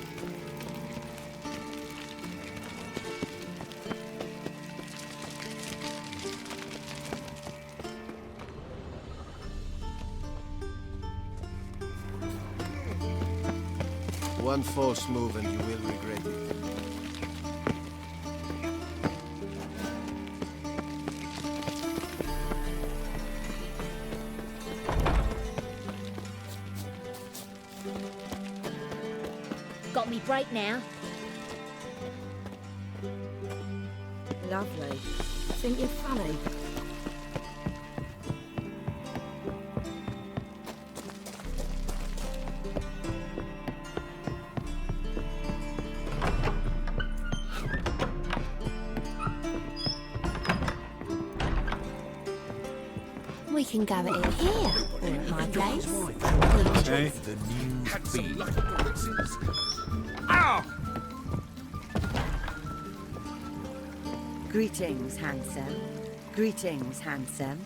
One false move and you will regret it. Got me break now. Lovely. I think you're funny. We can go at it here, or at my place. Okay, the new feed. Greetings, handsome. Greetings, handsome.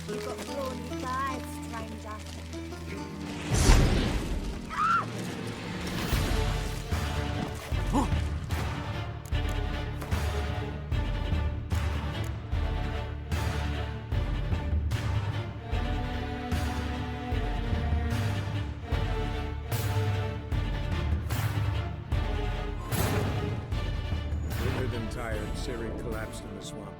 You've got thorny thighs, stranger. Withered and tired, Ciri collapsed in the swamp.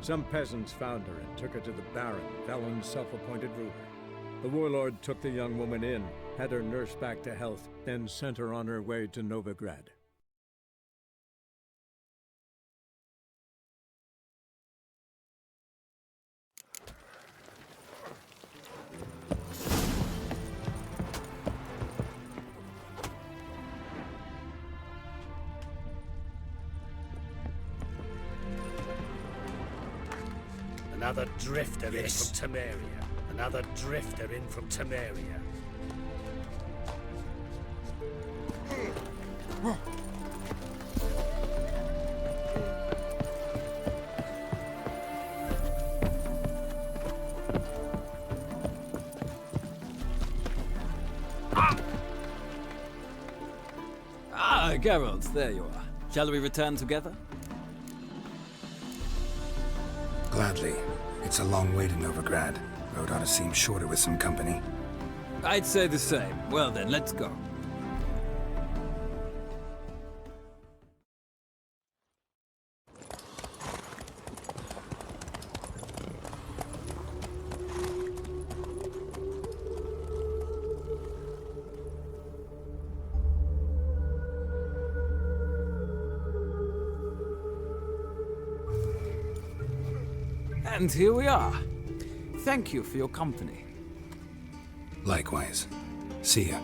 Some peasants found her and took her to the Baron, Valen's self-appointed ruler. The warlord took the young woman in, had her nursed back to health, then sent her on her way to Novigrad. Another drifter in from Temeria. Another drifter in from Temeria. Ah, Geralt, there you are. Shall we return together? Gladly. It's a long way to Novigrad. Road ought to seem shorter with some company. I'd say the same. Well then, let's go. And here we are. Thank you for your company. Likewise. See ya.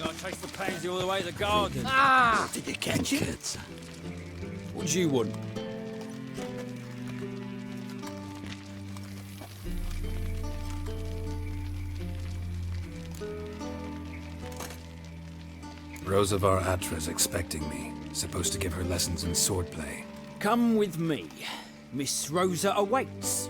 I chased the pansy all the way to the garden. Ah! Did you catch it? What do you want? Rosavar Atra's expecting me. Supposed to give her lessons in swordplay. Come with me. Miss Rosa awaits.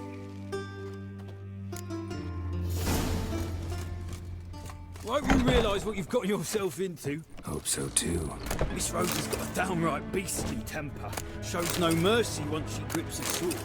I hope you realise what you've got yourself into. Hope so too. Miss Rosa's got a downright beastly temper. Shows no mercy once she grips a sword.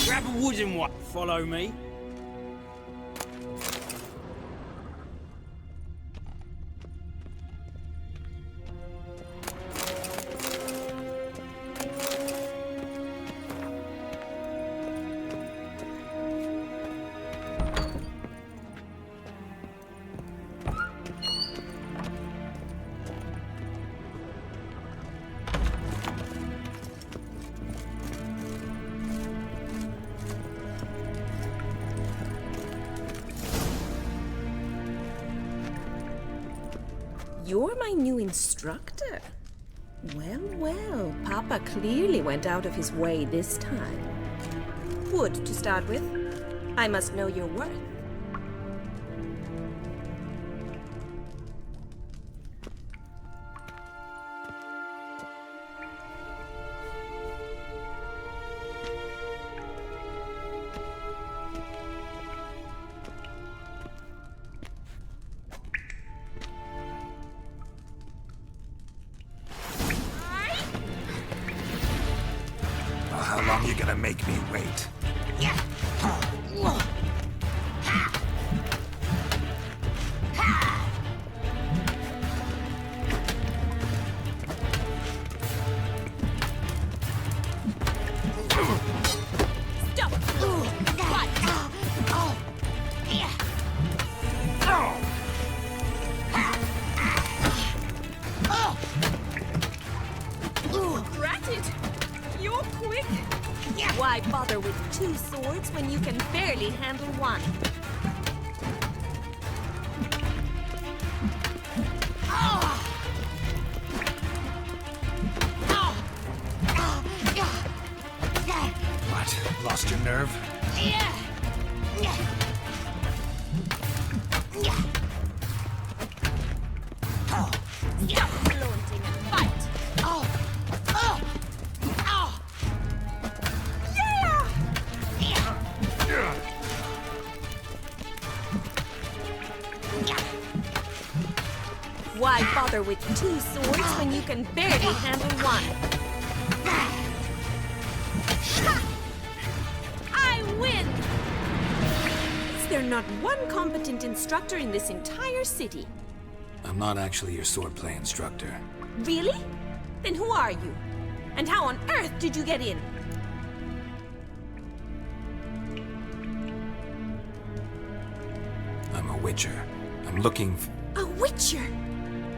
Grab a wooden one. Follow me. You're my new instructor? Well, well, Papa clearly went out of his way this time. Wood, to start with. I must know your worth. How long you gonna make me wait? Stop! What? Granted! You're quick! Why bother with two swords when you can barely handle one? What? Lost your nerve? Why bother with 2 swords when you can barely handle one? I win! Is there not one competent instructor in this entire city? I'm not actually your swordplay instructor. Really? Then who are you? And how on earth did you get in? I'm a witcher. I'm looking A witcher?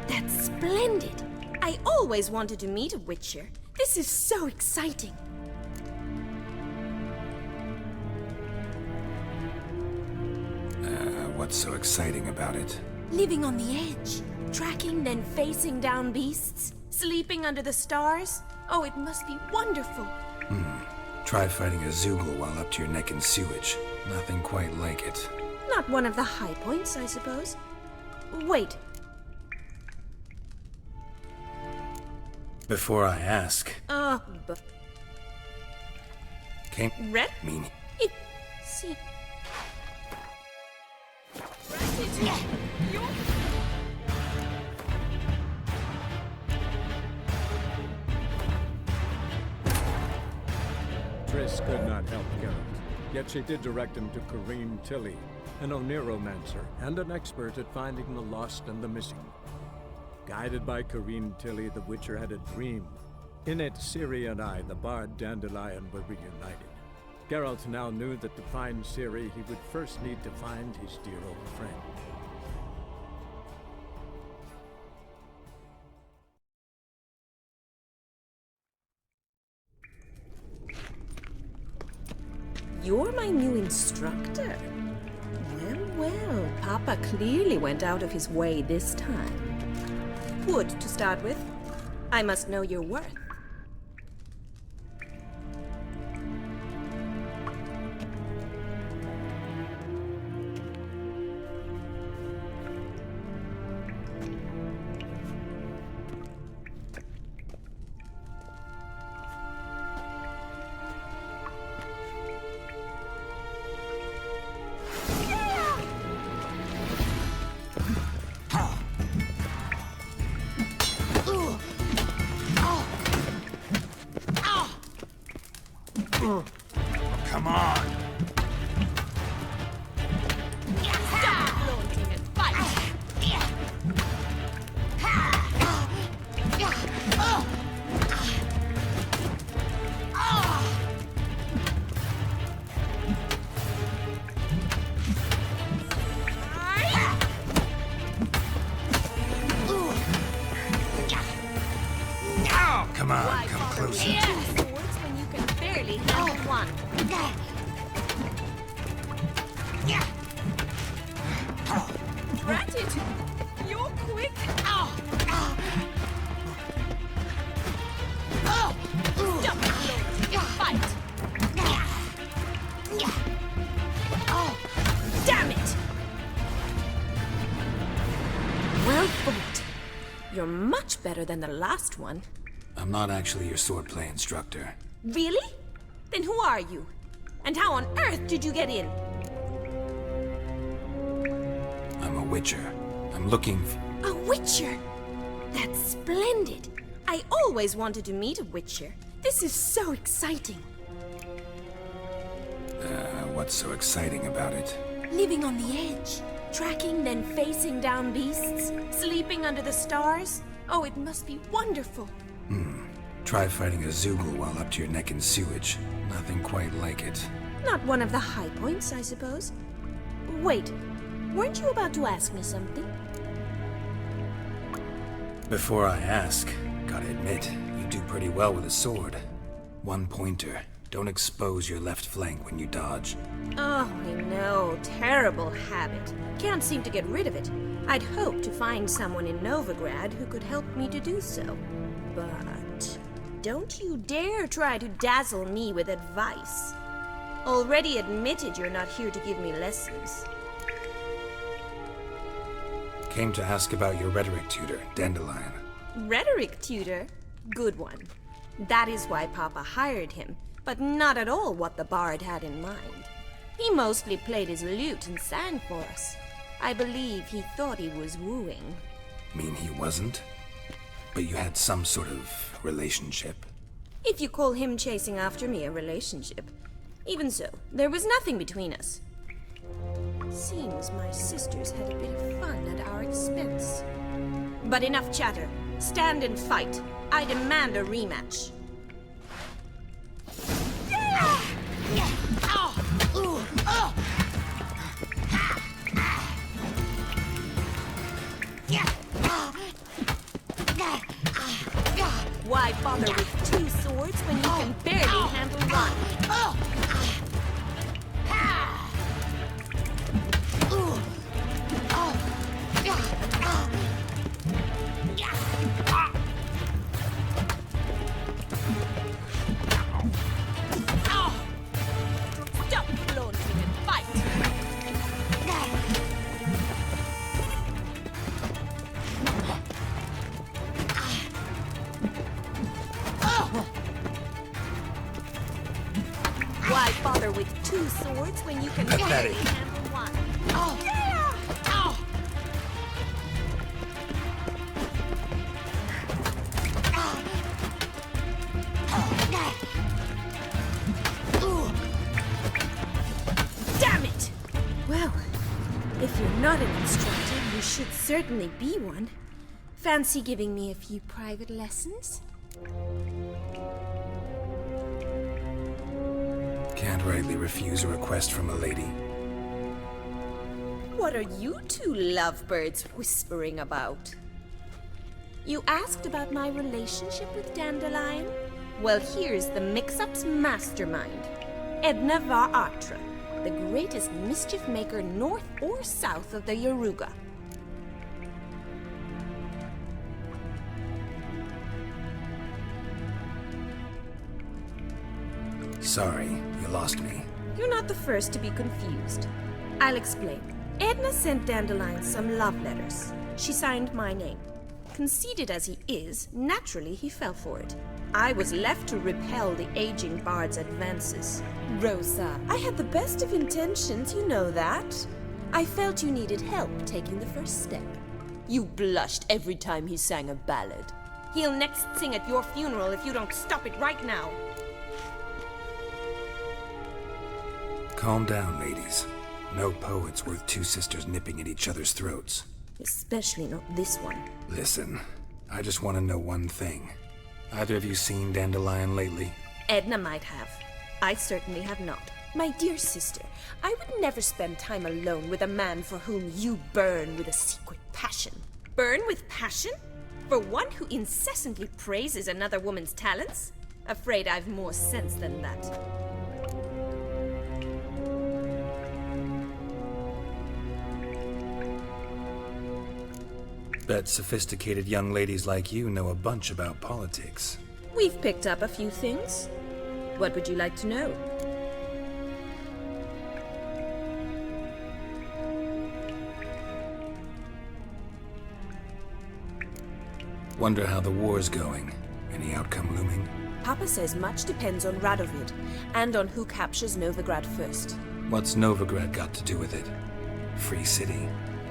That's splendid. I always wanted to meet a witcher. This is so exciting. What's so exciting about it? Living on the edge, tracking then facing down beasts, sleeping under the stars. Oh, it must be wonderful. Try fighting a Zoogle while up to your neck in sewage. Nothing quite like it. Not one of the high points, I suppose. Wait. Before I ask, But came Red? mean. It... See... Triss could not help Geralt, yet she did direct him to Corrine Tilly, an Oniromancer and an expert at finding the lost and the missing. Guided by Corrine Tilly, the Witcher had a dream. In it, Ciri and I, the bard Dandelion, were reunited. Geralt now knew that to find Ciri, he would first need to find his dear old friend. You're my new instructor? Well, Papa clearly went out of his way this time. Wood, to start with. I must know your worth. Come on! Stop flaunting and fight! Come on, come closer. Two swords when you can barely handle one. Drat it! You're quick! Stop flaunting and fight! Damn it! Well fought. You're much better than the last one. I'm not actually your swordplay instructor. Really? Then who are you? And how on earth did you get in? I'm a witcher. I'm looking A witcher? That's splendid. I always wanted to meet a witcher. This is so exciting. what's so exciting about it? Living on the edge, tracking then facing down beasts, sleeping under the stars. Oh, it must be wonderful. Try fighting a Zoogle while up to your neck in sewage. Nothing quite like it. Not one of the high points, I suppose. Wait, weren't you about to ask me something? Before I ask, gotta admit, you do pretty well with a sword. One pointer. Don't expose your left flank when you dodge. Oh, I know. Terrible habit. Can't seem to get rid of it. I'd hoped to find someone in Novigrad who could help me to do so. But don't you dare try to dazzle me with advice. Already admitted you're not here to give me lessons. Came to ask about your rhetoric tutor, Dandelion. Rhetoric tutor? Good one. That is why Papa hired him, but not at all what the bard had in mind. He mostly played his lute and sang for us. I believe he thought he was wooing. Mean he wasn't? But you had some sort of relationship? If you call him chasing after me a relationship. Even so, there was nothing between us. Seems my sisters had a bit of fun at our expense. But enough chatter. Stand and fight. I demand a rematch. Why bother with two swords when you can barely handle one? Stop flaunting and fight! Why bother with two swords when you can barely handle one? Damn it! Well, if you're not an instructor, you should certainly be one. Fancy giving me a few private lessons? Can't rightly refuse a request from a lady. What are you two lovebirds whispering about? You asked about my relationship with Dandelion? Well, here's the mix-up's mastermind. Edna var Atra, the greatest mischief maker north or south of the Yaruga. Sorry, you lost me. You're not the first to be confused. I'll explain. Edna sent Dandelion some love letters. She signed my name. Conceited as he is, naturally he fell for it. I was left to repel the aging bard's advances. Rosa, I had the best of intentions, you know that. I felt you needed help taking the first step. You blushed every time he sang a ballad. He'll next sing at your funeral if you don't stop it right now. Calm down, ladies. No poet's worth two sisters nipping at each other's throats. Especially not this one. Listen, I just want to know one thing. Either of you seen Dandelion lately? Edna might have. I certainly have not. My dear sister, I would never spend time alone with a man for whom you burn with a secret passion. Burn with passion? For one who incessantly praises another woman's talents? Afraid I've more sense than that. Bet sophisticated young ladies like you know a bunch about politics. We've picked up a few things. What would you like to know? Wonder how the war's going. Any outcome looming? Papa says much depends on Radovid, and on who captures Novigrad first. What's Novigrad got to do with it? Free city.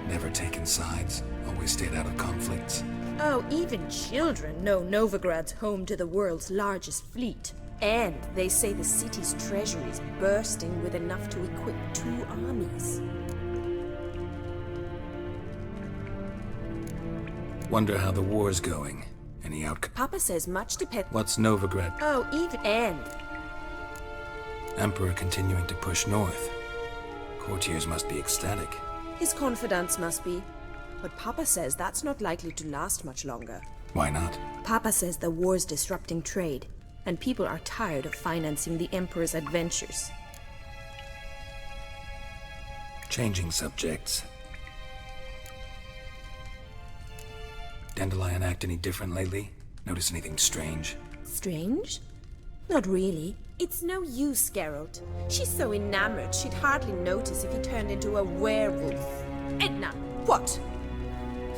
Never taken sides. Always stayed out of conflicts. Oh, even children know Novigrad's home to the world's largest fleet. And they say the city's treasury is bursting with enough to equip 2 armies. Wonder how the war's going. Any outcome? Papa says much depends. What's Novigrad? Oh, even and. Emperor continuing to push north. Courtiers must be ecstatic. His confidants must be. But Papa says that's not likely to last much longer. Why not? Papa says the war's disrupting trade, and people are tired of financing the Emperor's adventures. Changing subjects. Dandelion act any different lately? Notice anything strange? Strange? Not really. It's no use, Geralt. She's so enamored she'd hardly notice if he turned into a werewolf. Edna, what?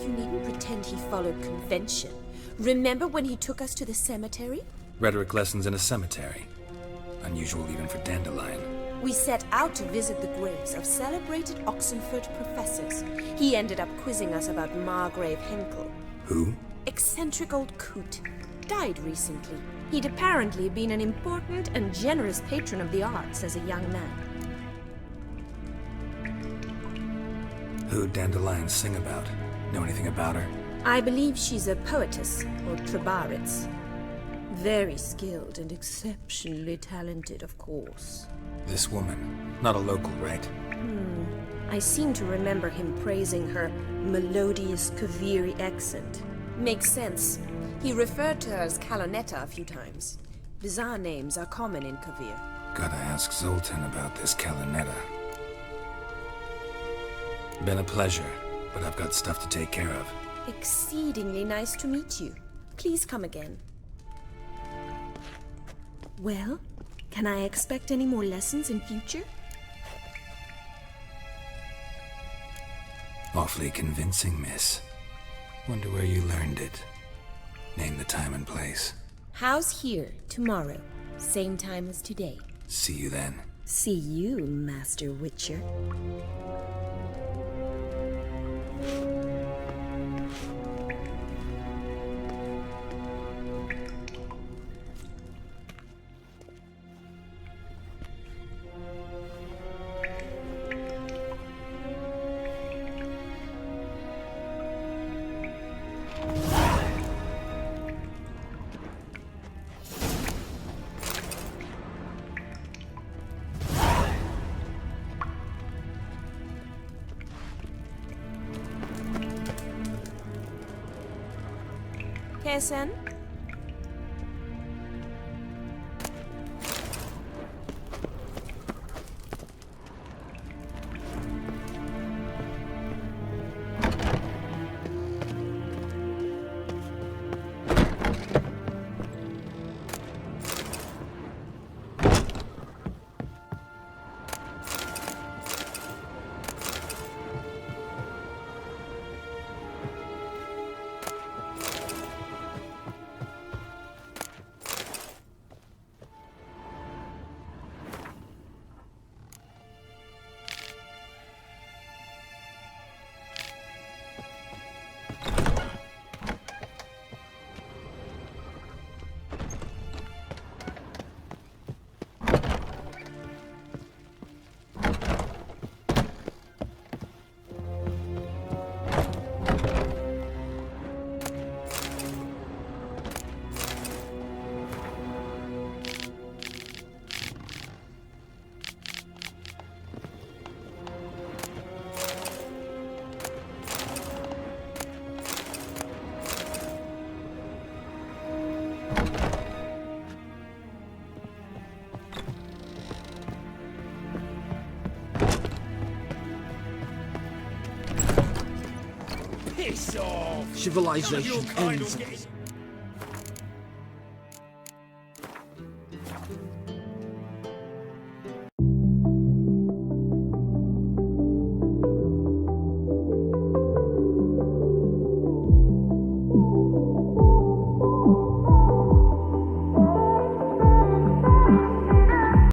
You needn't pretend he followed convention. Remember when he took us to the cemetery? Rhetoric lessons in a cemetery. Unusual even for Dandelion. We set out to visit the graves of celebrated Oxenford professors. He ended up quizzing us about Margrave Henkel. Who? Eccentric old coot. Died recently. He'd apparently been an important and generous patron of the arts as a young man. Who'd Dandelion sing about? Know anything about her? I believe she's a poetess, or trabaritz. Very skilled and exceptionally talented, of course. This woman. Not a local, right? I seem to remember him praising her melodious Kaviri accent. Makes sense. He referred to her as Kalonetta a few times. Bizarre names are common in Kavir. Gotta ask Zoltan about this Kalonetta. Been a pleasure, but I've got stuff to take care of. Exceedingly nice to meet you. Please come again. Well, can I expect any more lessons in future? Awfully convincing, miss. Wonder where you learned it. Name the time and place. House here, tomorrow. Same time as today. See you then. See you, Master Witcher. KSN? Piss off! Civilization None of your kind ends will get-